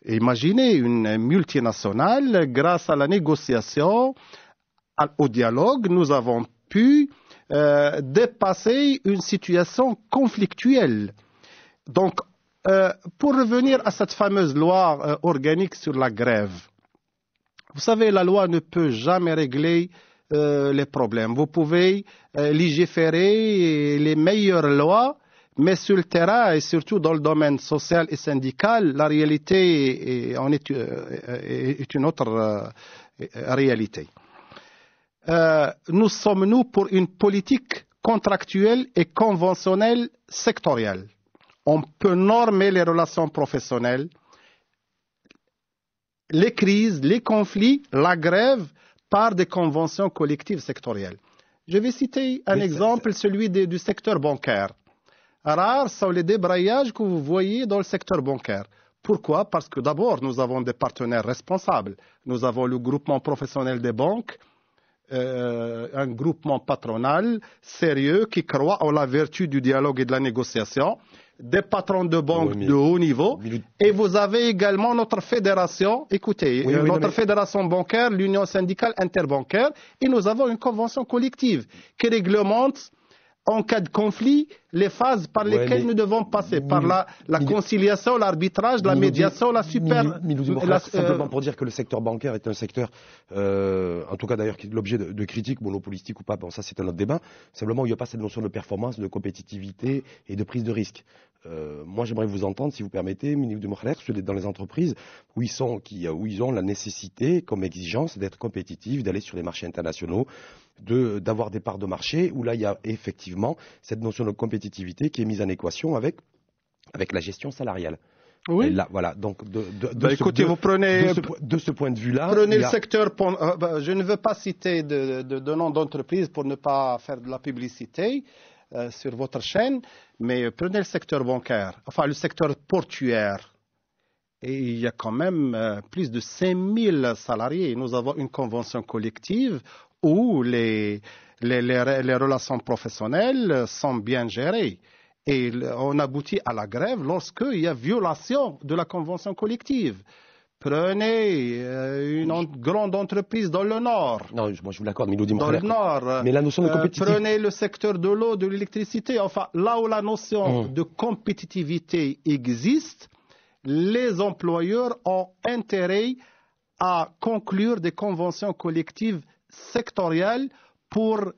Speaker 2: Imaginez une multinationale, grâce à la négociation, au dialogue, nous avons pu dépasser une situation conflictuelle. Donc, pour revenir à cette fameuse loi organique sur la grève, vous savez, la loi ne peut jamais régler les problèmes. Vous pouvez légiférer les meilleures lois, mais sur le terrain et surtout dans le domaine social et syndical, la réalité est une autre réalité. Nous sommes pour une politique contractuelle et conventionnelle sectorielle. On peut normer les relations professionnelles, les crises, les conflits, la grève par des conventions collectives sectorielles. Je vais citer un exemple, celui du secteur bancaire. Rares sont les débrayages que vous voyez dans le secteur bancaire. Pourquoi? Parce que d'abord, nous avons des partenaires responsables. Nous avons le groupement professionnel des banques, un groupement patronal sérieux qui croit en la vertu du dialogue et de la négociation, des patrons de banques de haut niveau, et vous avez également notre fédération, écoutez, notre fédération bancaire, l'Union syndicale interbancaire, et nous avons une convention collective qui réglemente en cas de conflit, les phases par lesquelles nous devons passer, par la conciliation, l'arbitrage, la médiation, la super...
Speaker 1: Simplement pour dire que le secteur bancaire est un secteur, en tout cas d'ailleurs, qui est l'objet de critiques, monopolistique ou pas, bon ça c'est un autre débat, simplement il n'y a pas cette notion de performance, de compétitivité et de prise de risque. Moi j'aimerais vous entendre, si vous permettez, Ministre de Mohamed, dans les entreprises où ils ont la nécessité, comme exigence, d'être compétitifs, d'aller sur les marchés internationaux, d'avoir des parts de marché, où là il y a effectivement cette notion de compétitivité qui est mise en équation avec la gestion salariale.
Speaker 2: Oui.
Speaker 1: Et là, voilà. Donc,
Speaker 2: écoutez, vous prenez
Speaker 1: de ce point de vue-là,
Speaker 2: prenez le secteur. Je ne veux pas citer de nom d'entreprise pour ne pas faire de la publicité sur votre chaîne, mais prenez le secteur bancaire, enfin le secteur portuaire. Et il y a quand même plus de 5000 salariés. Nous avons une convention collective où les relations professionnelles sont bien gérées. Et on aboutit à la grève lorsqu'il y a violation de la convention collective. Prenez une grande entreprise dans le Nord.
Speaker 1: Non, moi je vous l'accorde, mais il nous dit
Speaker 2: dans le Nord.
Speaker 1: Mais la notion de compétitivité.
Speaker 2: Prenez le secteur de l'eau, de l'électricité. Enfin, là où la notion de compétitivité existe, les employeurs ont intérêt à conclure des conventions collectives sectorielles pour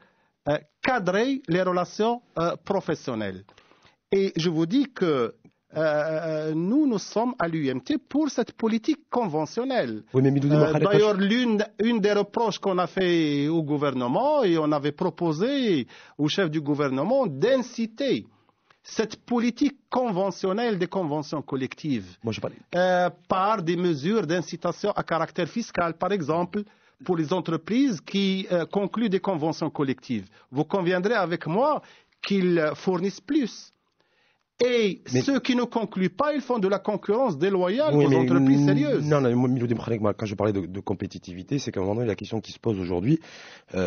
Speaker 2: cadrer les relations professionnelles. Et je vous dis que nous sommes à l'UMT pour cette politique conventionnelle.
Speaker 1: Oui, mais
Speaker 2: d'ailleurs, une des reproches qu'on a fait au gouvernement, et on avait proposé au chef du gouvernement d'inciter cette politique conventionnelle des conventions collectives par des mesures d'incitation à caractère fiscal, par exemple, pour les entreprises qui concluent des conventions collectives. Vous conviendrez avec moi qu'ils fournissent plus. Et ceux qui ne concluent pas, ils font de la concurrence déloyale aux entreprises sérieuses.
Speaker 1: Non, moi, quand je parlais de compétitivité, c'est qu'à un moment donné, la question qui se pose aujourd'hui,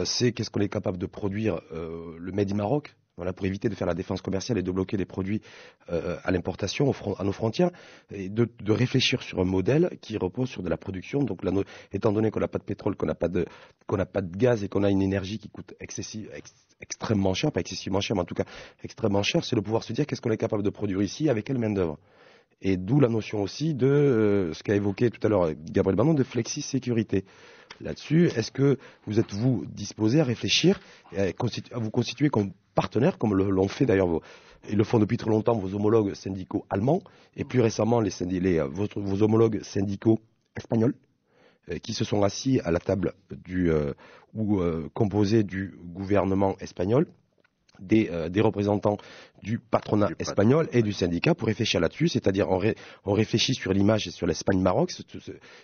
Speaker 1: c'est qu'est-ce qu'on est capable de produire le Made in Maroc, voilà, pour éviter de faire la défense commerciale et de bloquer les produits à l'importation, à nos frontières, et de réfléchir sur un modèle qui repose sur de la production. Donc, étant donné qu'on n'a pas de pétrole, qu'on n'a pas de gaz et qu'on a une énergie qui coûte extrêmement cher, pas excessivement cher, mais en tout cas extrêmement cher, c'est de pouvoir se dire qu'est-ce qu'on est capable de produire ici, avec quelle main-d'œuvre. Et d'où la notion aussi de ce qu'a évoqué tout à l'heure Gabriel Banon, de flexi-sécurité. Là-dessus, est-ce que vous êtes disposé à réfléchir, à vous constituer comme partenaire, comme l'ont fait d'ailleurs, ils le font depuis très longtemps, vos homologues syndicaux allemands, et plus récemment vos homologues syndicaux espagnols, qui se sont assis à la table composée du gouvernement espagnol, des représentants du patronat espagnol et du syndicat pour réfléchir là-dessus, c'est-à-dire on réfléchit sur l'image et sur l'Espagne-Maroc,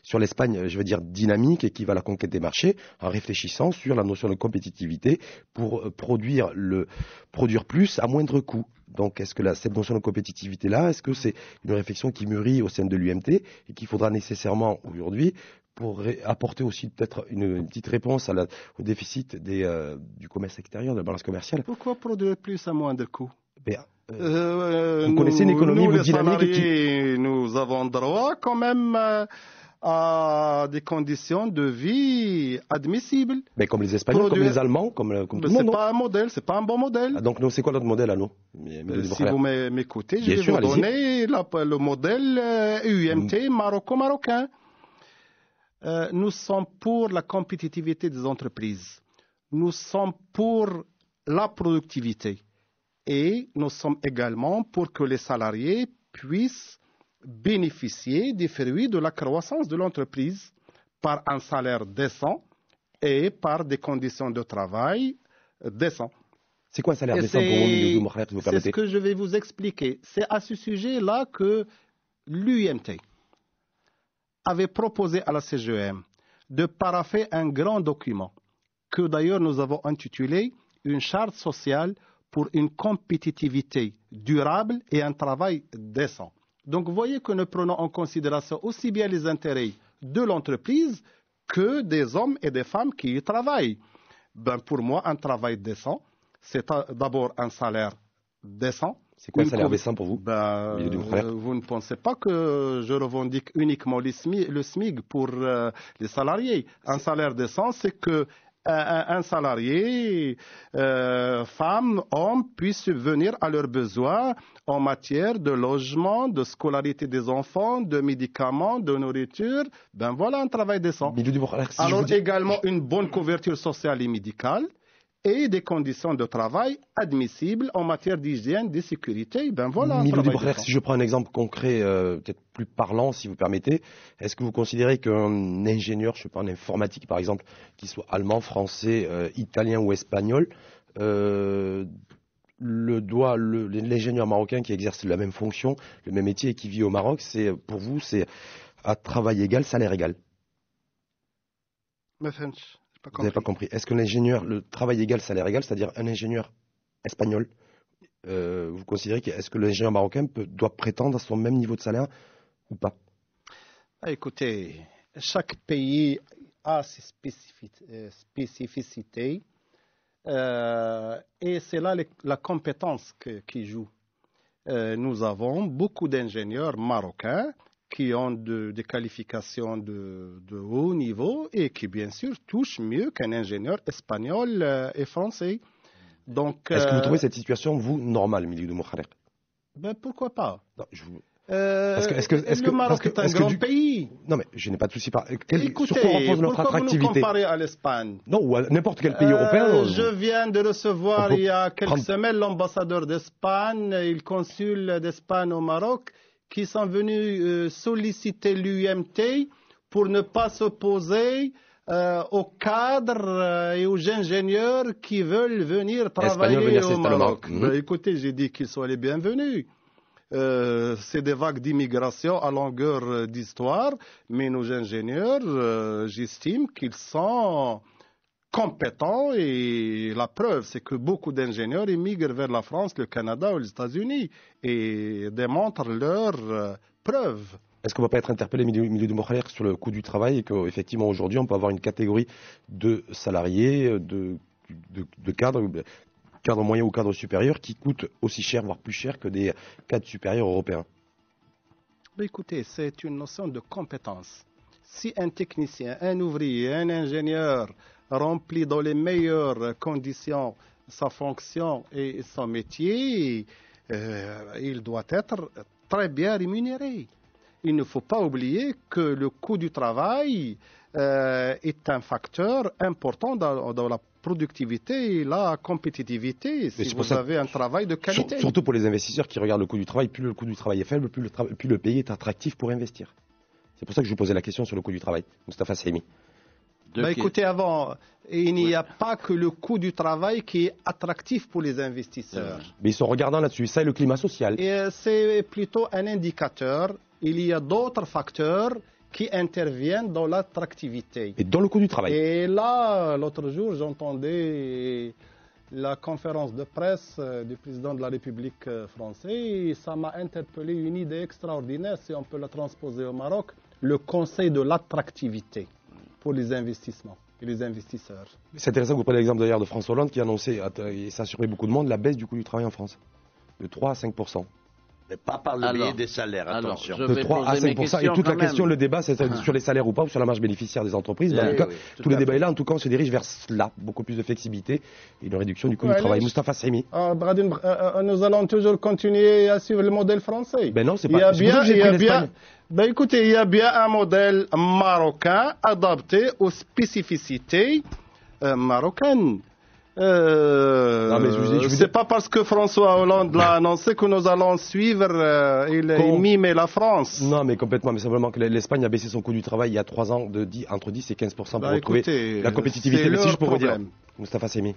Speaker 1: sur l'Espagne, je veux dire, dynamique et qui va à la conquête des marchés, en réfléchissant sur la notion de compétitivité pour produire plus à moindre coût. Donc, est-ce que cette notion de compétitivité-là, est-ce que c'est une réflexion qui mûrit au sein de l'UMT et qu'il faudra nécessairement aujourd'hui pour apporter aussi peut-être une petite réponse au déficit du commerce extérieur, de la balance commerciale?
Speaker 2: Pourquoi produire plus à moindre coût?
Speaker 1: Vous connaissez une économie
Speaker 2: dynamique. Nous avons droit quand même à des conditions de vie admissibles.
Speaker 1: Mais comme les Espagnols, comme les Allemands, comme tout le monde.
Speaker 2: C'est pas un modèle, c'est pas un bon modèle.
Speaker 1: Donc c'est quoi notre modèle à nous?
Speaker 2: Si vous m'écoutez, je vais vous donner le modèle UMT marocain. Nous sommes pour la compétitivité des entreprises. Nous sommes pour la productivité. Et nous sommes également pour que les salariés puissent bénéficier des fruits de la croissance de l'entreprise par un salaire décent et par des conditions de travail décentes.
Speaker 1: C'est quoi un salaire décent pour vous, Milou Mokhler, si vous permettez?
Speaker 2: C'est ce que je vais vous expliquer. C'est à ce sujet-là que l'UMT avait proposé à la CGM de parapher un grand document que d'ailleurs nous avons intitulé « Une charte sociale pour une compétitivité durable et un travail décent ». Donc vous voyez que nous prenons en considération aussi bien les intérêts de l'entreprise que des hommes et des femmes qui y travaillent. Pour moi, un travail décent, c'est d'abord un salaire décent.
Speaker 1: C'est quoi un salaire décent pour vous?
Speaker 2: Vous ne pensez pas que je revendique uniquement le SMIC pour les salariés. Un salaire décent, c'est que un salarié, femme, homme, puisse subvenir à leurs besoins en matière de logement, de scolarité des enfants, de médicaments, de nourriture. Voilà un travail décent. Alors également une bonne couverture sociale et médicale et des conditions de travail admissibles en matière d'hygiène, de sécurité. Voilà un travail décent.
Speaker 1: Si je prends un exemple concret, peut-être plus parlant, si vous permettez, est-ce que vous considérez qu'un ingénieur, je sais pas, en informatique par exemple, qu'il soit allemand, français, italien ou espagnol, l'ingénieur marocain qui exerce la même fonction, le même métier et qui vit au Maroc, pour vous, c'est à travail égal, salaire égal? Vous n'avez pas compris. Est-ce que le travail égal, salaire égal, c'est-à-dire un ingénieur espagnol, vous considérez est-ce que l'ingénieur marocain doit prétendre à son même niveau de salaire ou pas?
Speaker 2: Écoutez, chaque pays a ses spécificités et c'est là la compétence qui joue. Nous avons beaucoup d'ingénieurs marocains qui ont des qualifications de haut niveau et qui, bien sûr, touchent mieux qu'un ingénieur espagnol et français. Donc,
Speaker 1: est-ce que vous trouvez cette situation, vous, normale, Milou Mokhler?
Speaker 2: Pourquoi pas?
Speaker 1: Non,
Speaker 2: le Maroc est un grand pays.
Speaker 1: Non, mais je n'ai pas de souci.
Speaker 2: Écoutez,
Speaker 1: sur quoi repose notre attractivité?
Speaker 2: Vous nous comparez à l'Espagne?
Speaker 1: Non, ou à n'importe quel pays européen.
Speaker 2: Je viens de recevoir il y a quelques semaines l'ambassadeur d'Espagne et le consul d'Espagne au Maroc qui sont venus solliciter l'UMT pour ne pas s'opposer aux cadres et aux ingénieurs qui veulent venir travailler au Maroc. Écoutez, j'ai dit qu'ils soient les bienvenus. c'est des vagues d'immigration à longueur d'histoire, mais nos ingénieurs, j'estime qu'ils sont compétents et la preuve, c'est que beaucoup d'ingénieurs immigrent vers la France, le Canada ou les États-Unis et démontrent leurs preuves.
Speaker 1: Est-ce qu'on ne va pas être interpellé, Milou Mokhaler, sur le coût du travail et qu'effectivement aujourd'hui on peut avoir une catégorie de salariés, de cadres moyens ou cadres supérieurs qui coûtent aussi cher, voire plus cher que des cadres supérieurs européens?
Speaker 2: Écoutez, c'est une notion de compétence. Si un technicien, un ouvrier, un ingénieur remplit dans les meilleures conditions sa fonction et son métier, il doit être très bien rémunéré. Il ne faut pas oublier que le coût du travail est un facteur important dans la productivité et la compétitivité, si vous avez un travail de qualité.
Speaker 1: Surtout pour les investisseurs qui regardent le coût du travail, plus le coût du travail est faible, plus le pays est attractif pour investir. C'est pour ça que je vous posais la question sur le coût du travail. Moustapha Saimi.
Speaker 2: Écoutez, il n'y a pas que le coût du travail qui est attractif pour les investisseurs.
Speaker 1: Mais ils sont regardants là-dessus, ça et le climat social.
Speaker 2: Et c'est plutôt un indicateur. Il y a d'autres facteurs qui interviennent dans l'attractivité.
Speaker 1: Et dans le coût du travail.
Speaker 2: Et là, l'autre jour, j'entendais la conférence de presse du président de la République française et ça m'a interpellé une idée extraordinaire, si on peut la transposer au Maroc, le conseil de l'attractivité pour les investissements et les investisseurs.
Speaker 1: C'est intéressant que vous preniez l'exemple d'ailleurs de François Hollande qui a annoncé, et ça a surpris beaucoup de monde, la baisse du coût du travail en France, de 3 à 5%.
Speaker 5: Mais pas par le biais des salaires, attention.
Speaker 1: De 3 à 5%. Et toute la question, le débat, c'est sur les salaires ou pas, ou sur la marge bénéficiaire des entreprises. En tout cas, tout le débat est là. En tout cas, on se dirige vers cela. Beaucoup plus de flexibilité et une réduction du coût du travail. Moustapha Saimi.
Speaker 2: Nous allons toujours continuer à suivre le modèle français.
Speaker 1: Ben non, c'est pas.
Speaker 2: Écoutez, il y a bien un modèle marocain adapté aux spécificités marocaines. C'est pas parce que François Hollande l'a annoncé que nous allons suivre et mimer la France.
Speaker 1: Non, mais complètement. Mais simplement que l'Espagne a baissé son coût du travail il y a 3 ans entre 10 et 15% pour retrouver la compétitivité. Mais si je peux vous dire, Moustapha Saimi.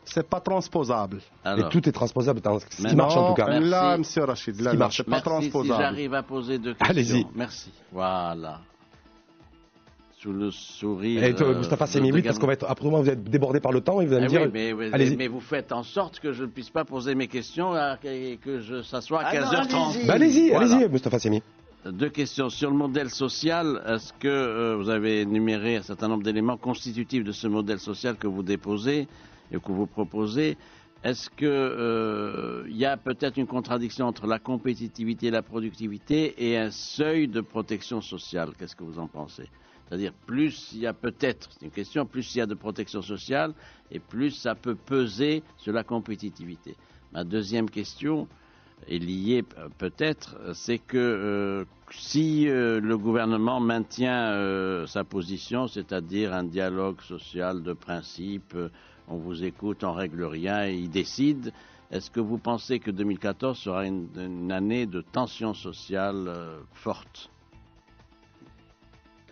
Speaker 2: C'est pas transposable.
Speaker 1: Mais tout est transposable dans ce qui marche en tout cas.
Speaker 2: Là, monsieur Rachid, là, c'est pas transposable.
Speaker 3: Si j'arrive à poser 2 questions.
Speaker 1: Allez-y.
Speaker 3: Merci. Voilà. Sous le sourire.
Speaker 1: Moustapha Saimi, oui, parce qu'on va être. Après moi, vous êtes débordé par le temps et vous allez me dire.
Speaker 3: Oui, mais vous faites en sorte que je ne puisse pas poser mes questions et que ça soit à 15h30.
Speaker 1: Allez-y, Moustapha Saimi.
Speaker 3: 2 questions. Sur le modèle social, est-ce que vous avez énuméré un certain nombre d'éléments constitutifs de ce modèle social que vous déposez et que vous proposez? Est-ce qu'il y a peut-être une contradiction entre la compétitivité et la productivité et un seuil de protection sociale? Qu'est-ce que vous en pensez? C'est-à-dire, plus il y a peut-être, c'est une question, plus il y a de protection sociale et plus ça peut peser sur la compétitivité. Ma deuxième question est liée peut-être, c'est que si le gouvernement maintient sa position, c'est-à-dire un dialogue social de principe, on vous écoute, on règle rien et il décide, est-ce que vous pensez que 2014 sera une année de tension sociale forte?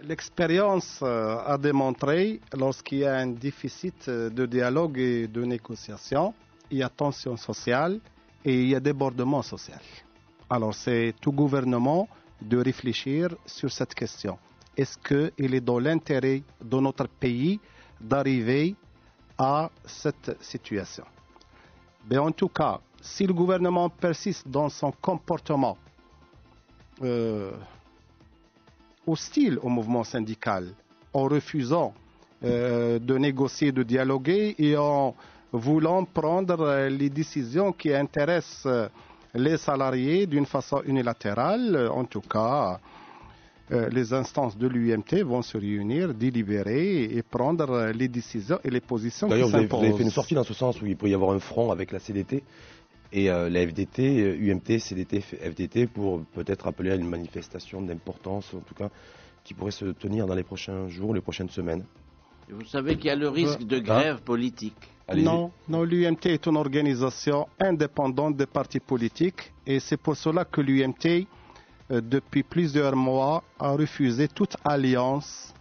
Speaker 2: L'expérience a démontré, lorsqu'il y a un déficit de dialogue et de négociation, il y a tension sociale et il y a débordement social. Alors c'est tout gouvernement de réfléchir sur cette question. Est-ce qu'il est dans l'intérêt de notre pays d'arriver à cette situation? Mais en tout cas, si le gouvernement persiste dans son comportement hostile au mouvement syndical, en refusant de négocier, de dialoguer et en voulant prendre les décisions qui intéressent les salariés d'une façon unilatérale, en tout cas, les instances de l'UMT vont se réunir, délibérer et prendre les décisions et les positions qui s'imposent.
Speaker 1: D'ailleurs, vous avez fait une sortie dans ce sens où il peut y avoir un front avec la CDT et la FDT, UMT, CDT, FDT, pour peut-être appeler à une manifestation d'importance, en tout cas, qui pourrait se tenir dans les prochains jours, les prochaines semaines.
Speaker 3: Et vous savez qu'il y a le risque de grève politique.
Speaker 2: Non, l'UMT est une organisation indépendante des partis politiques et c'est pour cela que l'UMT, depuis plusieurs mois, a refusé toute alliance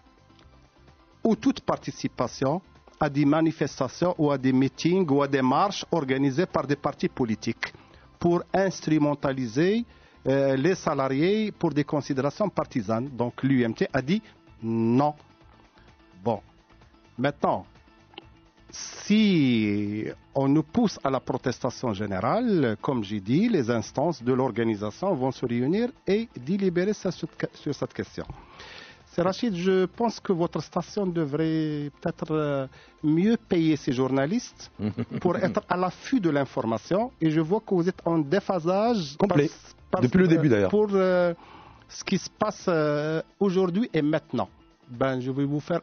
Speaker 2: ou toute participation à des manifestations ou à des meetings ou à des marches organisées par des partis politiques pour instrumentaliser les salariés pour des considérations partisanes. Donc l'UMT a dit non. Bon, maintenant, si on nous pousse à la protestation générale, comme j'ai dit, les instances de l'organisation vont se réunir et délibérer sur cette question. C'est Rachid, je pense que votre station devrait peut-être mieux payer ses journalistes pour être à l'affût de l'information. Et je vois que vous êtes en déphasage
Speaker 1: complet, depuis le début d'ailleurs,
Speaker 2: pour ce qui se passe aujourd'hui et maintenant. Je vais vous faire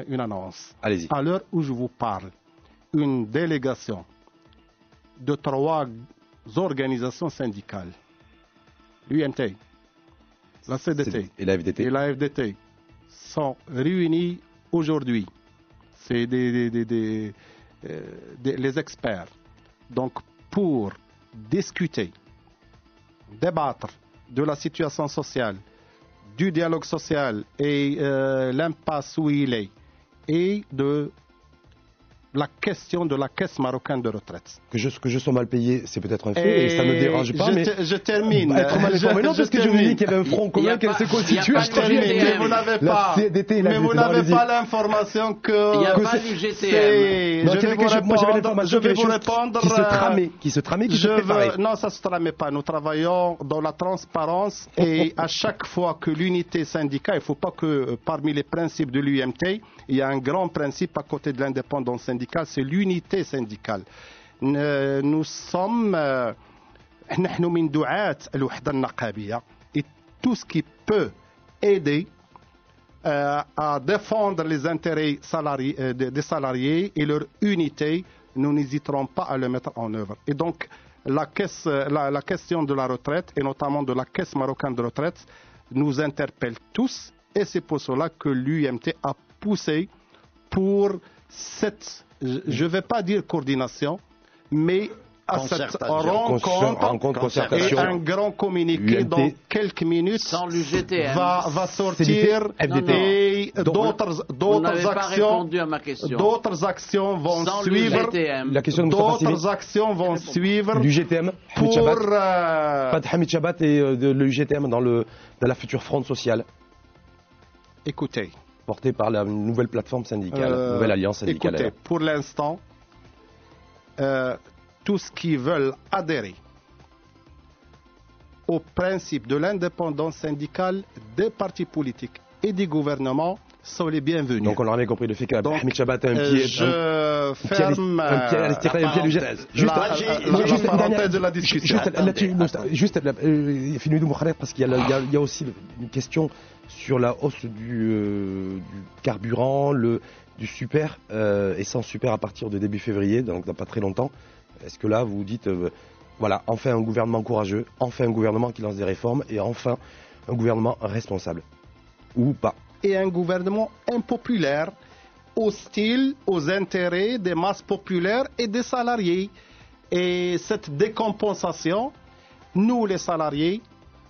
Speaker 2: une annonce.
Speaker 1: Allez-y.
Speaker 2: À l'heure où je vous parle, une délégation de 3 organisations syndicales, l'UMT, la CDT
Speaker 1: et la
Speaker 2: FDT sont réunis aujourd'hui. C'est les experts. Donc, pour discuter, débattre de la situation sociale, du dialogue social et l'impasse où il est, et de la question de la caisse marocaine de retraite.
Speaker 1: Que je sois mal payé, c'est peut-être un fait, et ça ne me dérange pas, mais
Speaker 2: je termine.
Speaker 1: Être mal informé, non, parce que je vous dis qu'il y avait un front commun, qu'elle s'est constituée.
Speaker 2: Mais vous n'avez pas, l'information que...
Speaker 3: Il n'y a pas du GTM.
Speaker 2: Je vais vous répondre.
Speaker 1: Qui se tramait, qui se préparait.
Speaker 2: Non, ça ne se tramait pas. Nous travaillons dans la transparence et à chaque fois que l'unité syndicale, il ne faut pas que parmi les principes de l'UMT, il y a un grand principe à côté de l'indépendance syndicale, c'est l'unité syndicale. Nous sommes et tout ce qui peut aider à défendre les intérêts des salariés et leur unité, nous n'hésiterons pas à le mettre en œuvre. Et donc, la question de la retraite, et notamment de la caisse marocaine de retraite, nous interpelle tous, et c'est pour cela que l'UMT a poussé pour cette, je ne vais pas dire coordination, mais à cette rencontre et un grand communiqué dans quelques minutes
Speaker 3: sans l'UGTM
Speaker 2: va sortir et d'autres actions vont suivre.
Speaker 1: La question de
Speaker 2: d'autres actions vont suivre.
Speaker 1: L'UGTM, pas de Hamid Chabat et de l'UGTM dans la future fronde sociale.
Speaker 2: Écoutez.
Speaker 1: Porté par la nouvelle plateforme syndicale, nouvelle alliance syndicale.
Speaker 2: Écoutez, pour l'instant, tous ceux qui veulent adhérer au principe de l'indépendance syndicale des partis politiques et des gouvernements sont les bienvenus.
Speaker 1: Donc on a bien compris le fait qu'Hamid Chabat a un pied...
Speaker 2: Je ferme
Speaker 1: la
Speaker 2: parenthèse de la discussion.
Speaker 1: Juste, parce qu'il y a aussi une question sur la hausse du carburant, du super, essence super à partir de début février, donc dans pas très longtemps. Est-ce que là, vous vous dites, voilà, enfin un gouvernement courageux, enfin un gouvernement qui lance des réformes, et enfin un gouvernement responsable, ou pas?
Speaker 2: Et un gouvernement impopulaire, hostile aux intérêts des masses populaires et des salariés. Et cette décompensation, nous les salariés,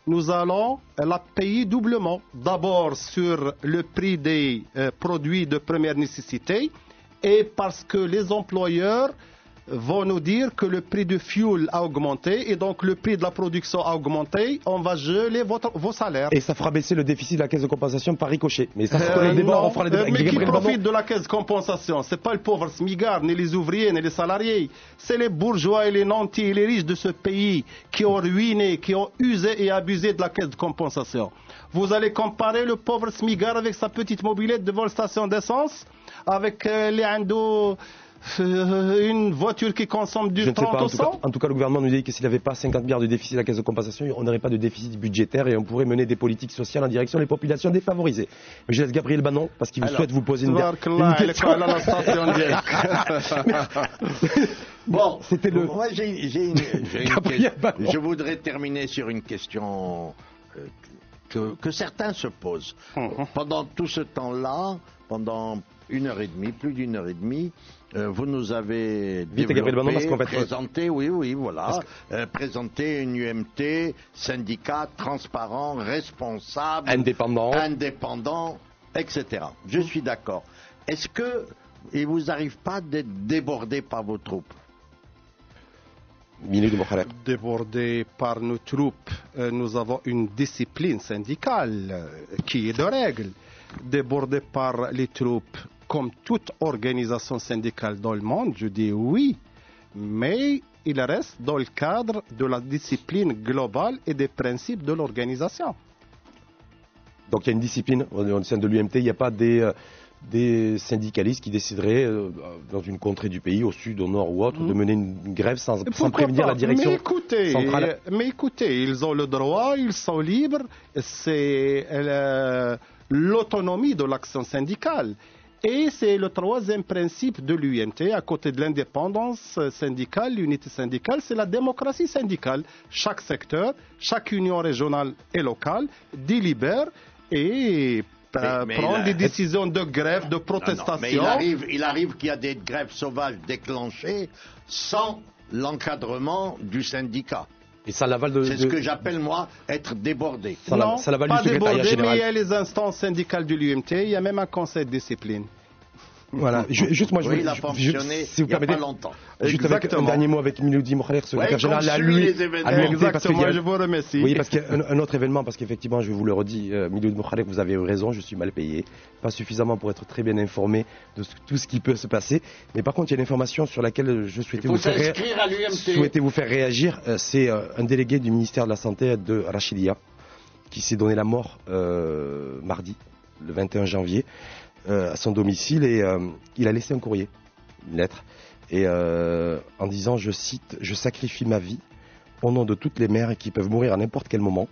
Speaker 2: nous allons la payer doublement. D'abord sur le prix des produits de première nécessité, et parce que les employeurs vont nous dire que le prix du fuel a augmenté et donc le prix de la production a augmenté, on va geler vos salaires.
Speaker 1: Et ça fera baisser le déficit de la caisse de compensation par ricochet. Mais ça, c'est le débat, on fera le débat.
Speaker 2: Mais qui profite de la caisse de compensation? Ce n'est pas le pauvre smigard, ni les ouvriers, ni les salariés. C'est les bourgeois et les nantis et les riches de ce pays qui ont ruiné, qui ont usé et abusé de la caisse de compensation. Vous allez comparer le pauvre smigard avec sa petite mobilette devant la station d'essence, avec les indos... une voiture qui consomme du 30 au 100.
Speaker 1: En tout cas, le gouvernement nous dit que s'il n'avait pas 50 milliards de déficit de la caisse de compensation, on n'aurait pas de déficit budgétaire et on pourrait mener des politiques sociales en direction des populations défavorisées. Mais je laisse Gabriel Bannon parce qu'il souhaite vous poser une question.
Speaker 5: Bon, c'était le. Moi, j'ai une question. Je voudrais terminer sur une question que certains se posent. Pendant tout ce temps-là, pendant 1h30, plus d'1h30, vous nous avez présenté, présenté une UMT, syndicat transparent, responsable, indépendant, etc. Je suis d'accord. Est-ce que il vous arrive pas d'être débordé par vos troupes?
Speaker 1: Minute Mokhalek.
Speaker 2: Débordés par nos troupes, nous avons une discipline syndicale qui est de règle. Débordés par les troupes, comme toute organisation syndicale dans le monde, je dis oui, mais il reste dans le cadre de la discipline globale et des principes de l'organisation.
Speaker 1: Donc il y a une discipline au sein de l'UMT, il n'y a pas des syndicalistes qui décideraient, dans une contrée du pays, au sud, au nord ou autre, de mener une grève sans prévenir la direction centrale.
Speaker 2: Mais écoutez, ils ont le droit, ils sont libres, c'est l'autonomie de l'action syndicale. Et c'est le troisième principe de l'UMT, à côté de l'indépendance syndicale, l'unité syndicale, c'est la démocratie syndicale. Chaque secteur, chaque union régionale et locale délibère et prend des décisions de grève, de protestation.
Speaker 5: Mais il arrive qu'il y a des grèves sauvages déclenchées sans l'encadrement du syndicat.
Speaker 1: Et ça l'aval de...
Speaker 5: C'est ce que j'appelle, moi, être débordé.
Speaker 2: Non,
Speaker 1: ça l'aval
Speaker 2: pas
Speaker 1: du secrétariat
Speaker 2: débordé,
Speaker 1: général.
Speaker 2: mais il y a les instances syndicales de l'UMT, il y a même un conseil de discipline.
Speaker 1: Voilà, juste moi,
Speaker 5: oui, il a fonctionné
Speaker 1: si vous
Speaker 5: il n'y a
Speaker 1: permettez,
Speaker 5: pas longtemps.
Speaker 1: juste avec un dernier mot avec Miloudi Mokhalek, secrétaire général à lui,
Speaker 2: Exactement, je vous remercie.
Speaker 1: Oui, parce qu'il y a un autre événement, parce qu'effectivement, je vous le redis, Miloudi Mokhalek, vous avez eu raison, je suis mal payé, pas suffisamment pour être très bien informé de tout ce qui peut se passer. Mais par contre, il y a une information sur laquelle je souhaitais vous faire réagir. C'est un délégué du ministère de la Santé de Rachidia qui s'est donné la mort mardi, le 21 janvier. À son domicile et il a laissé un courrier, une lettre, et en disant, je cite, « Je sacrifie ma vie au nom de toutes les mères qui peuvent mourir à n'importe quel moment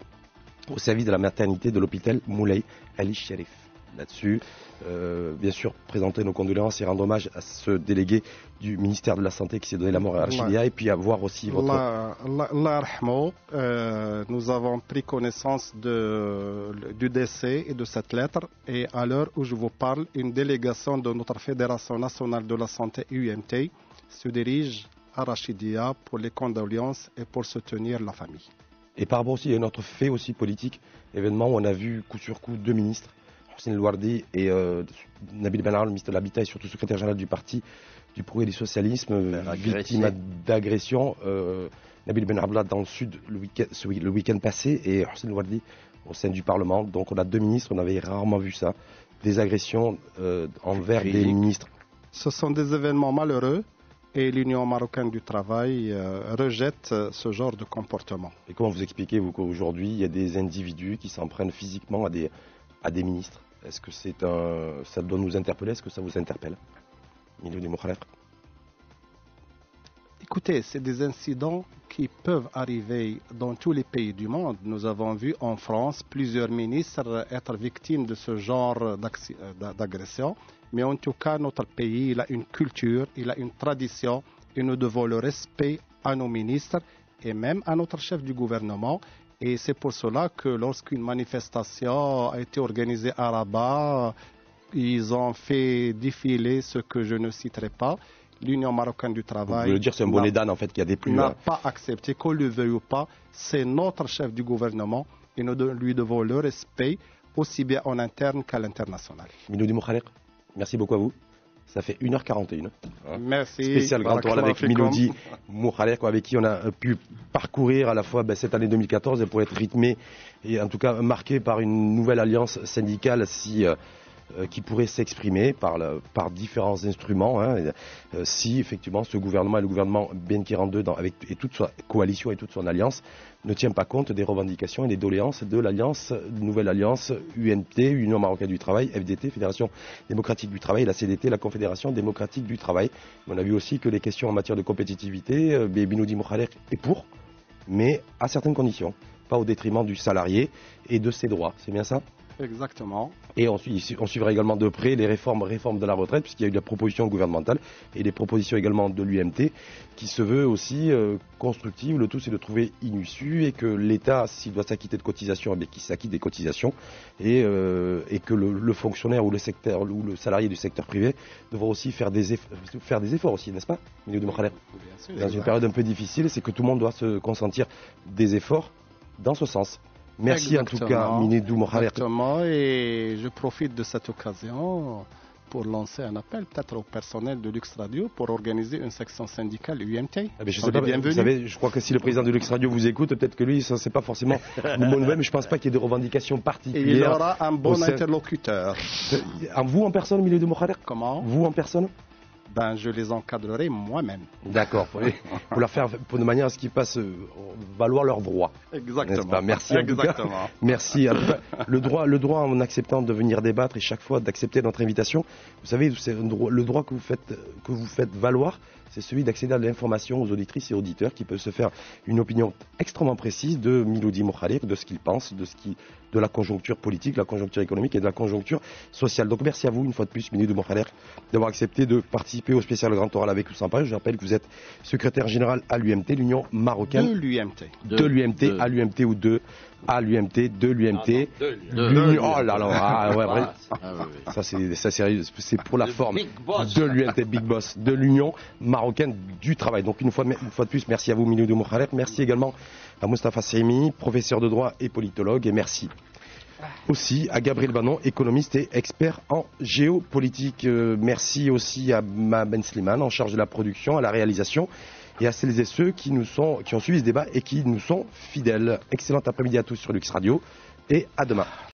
Speaker 1: au service de la maternité de l'hôpital Moulay Ali Sharif ». Là-dessus, bien sûr, présenter nos condoléances et rendre hommage à ce délégué du ministère de la Santé qui s'est donné la mort à Rachidia et puis à voir aussi votre...
Speaker 2: Nous avons pris connaissance du décès et de cette lettre et à l'heure où je vous parle, une délégation de notre Fédération nationale de la santé UMT se dirige à Rachidia pour les condoléances et pour soutenir la famille.
Speaker 1: Et par rapport aussi, il y a un autre fait aussi politique, événement où on a vu coup sur coup deux ministres, Hossein El-Ouardi et Nabil Ben Amr, le ministre de l'Habitat et surtout secrétaire général du parti du Progrès et du Socialisme, victime d'agression. Nabil Ben Amr dans le sud le week-end passé et Hossein El-Ouardi au sein du Parlement. Donc on a deux ministres, on avait rarement vu ça, des agressions envers des ministres.
Speaker 2: Ce sont des événements malheureux et l'Union marocaine du travail rejette ce genre de comportement.
Speaker 1: Et comment vous expliquez-vous qu'aujourd'hui il y a des individus qui s'en prennent physiquement à des ministres? Est-ce que ça doit nous interpeller? Est-ce que ça vous interpelle, Miloudi Mokhalek?
Speaker 2: Écoutez, c'est des incidents qui peuvent arriver dans tous les pays du monde. Nous avons vu en France plusieurs ministres être victimes de ce genre d'agression. Mais en tout cas, notre pays, il a une culture, il a une tradition et nous devons le respect à nos ministres et même à notre chef du gouvernement. Et c'est pour cela que lorsqu'une manifestation a été organisée à Rabat, ils ont fait défiler ce que je ne citerai pas. L'Union marocaine du travail... Vous
Speaker 1: voulez dire c'est un bonnet d'âne en fait qui a des plus...
Speaker 2: n'a pas accepté, qu'on le veuille ou pas. C'est notre chef du gouvernement et nous lui devons le respect aussi bien en interne qu'à l'international.
Speaker 1: Miloudi Mokhalek, merci beaucoup à vous. Ça fait 1h41.
Speaker 2: Merci.
Speaker 1: Spécial grand oral avec Miloudi Mokhalek, avec qui on a pu parcourir à la fois cette année 2014 et pour être rythmé et en tout cas marqué par une nouvelle alliance syndicale qui pourrait s'exprimer par différents instruments si effectivement ce gouvernement et le gouvernement Ben-Kiran II et toute sa coalition et toute son alliance ne tient pas compte des revendications et des doléances de l'alliance, nouvelle alliance UNT, Union marocaine du travail, FDT, Fédération démocratique du travail, la CDT, la Confédération démocratique du travail. On a vu aussi que les questions en matière de compétitivité, Miloudi Mokhalek est pour, mais à certaines conditions, pas au détriment du salarié et de ses droits. C'est bien ça ?
Speaker 2: Exactement.
Speaker 1: Et on suivra également de près les réformes de la retraite, puisqu'il y a eu la proposition gouvernementale et les propositions également de l'UMT, qui se veut aussi constructive. Le tout, c'est de trouver une issue et que l'État, s'il doit s'acquitter de cotisations, qu'il s'acquitte des cotisations et que le fonctionnaire ou le salarié du secteur privé devra aussi faire des efforts aussi, n'est-ce pas, Miloudi Mokhalek ? Dans une période un peu difficile, c'est que tout le monde doit se consentir des efforts dans ce sens. Merci en tout cas, Miloudi Mokhalek.
Speaker 2: Exactement, et je profite de cette occasion pour lancer un appel peut-être au personnel de Lux Radio pour organiser une section syndicale UMT.
Speaker 1: Je sais pas, vous savez, je crois que si le président de Lux Radio vous écoute, peut-être que lui, ça c'est pas forcément une bonne nouvelle, mais je pense pas qu'il y ait de revendications particulières.
Speaker 2: Et il aura un bon interlocuteur.
Speaker 1: Vous en personne, Milieu de Mokhader?
Speaker 2: Comment?
Speaker 1: Vous en personne?
Speaker 2: Ben, je les encadrerai moi-même.
Speaker 1: D'accord, pour leur faire de manière à ce qu'ils fassent valoir leurs droits.
Speaker 2: Exactement.
Speaker 1: Merci.
Speaker 2: Exactement.
Speaker 1: Merci. Le droit en acceptant de venir débattre et chaque fois d'accepter notre invitation. Vous savez, c'est le droit que vous faites valoir, c'est celui d'accéder à l'information aux auditrices et auditeurs qui peuvent se faire une opinion extrêmement précise de Milodi Mokhader, de ce qu'il pense, de la conjoncture politique, de la conjoncture économique et de la conjoncture sociale. Donc merci à vous une fois de plus, Milodi Mokhader, d'avoir accepté de participer au spécial Grand Oral avec Tous en Paris. Je rappelle que vous êtes secrétaire général à l'UMT, l'Union marocaine.
Speaker 2: De l'UMT.
Speaker 1: De l'UMT, à l'UMT ou à l'UMT, de l'UMT. Oh là là, ouais, ça c'est sérieux, c'est pour la forme. De l'UMT, Big Boss, de l'Union marocaine du travail. Donc une fois de plus, merci à vous, Milodi Mokhader. Merci également à Moustapha Sehimi, professeur de droit et politologue. Et merci aussi à Gabriel Banon, économiste et expert en géopolitique. Merci aussi à Ben Slimane, en charge de la production, à la réalisation, et à celles et ceux qui ont suivi ce débat et qui nous sont fidèles. Excellent après-midi à tous sur Lux Radio et à demain.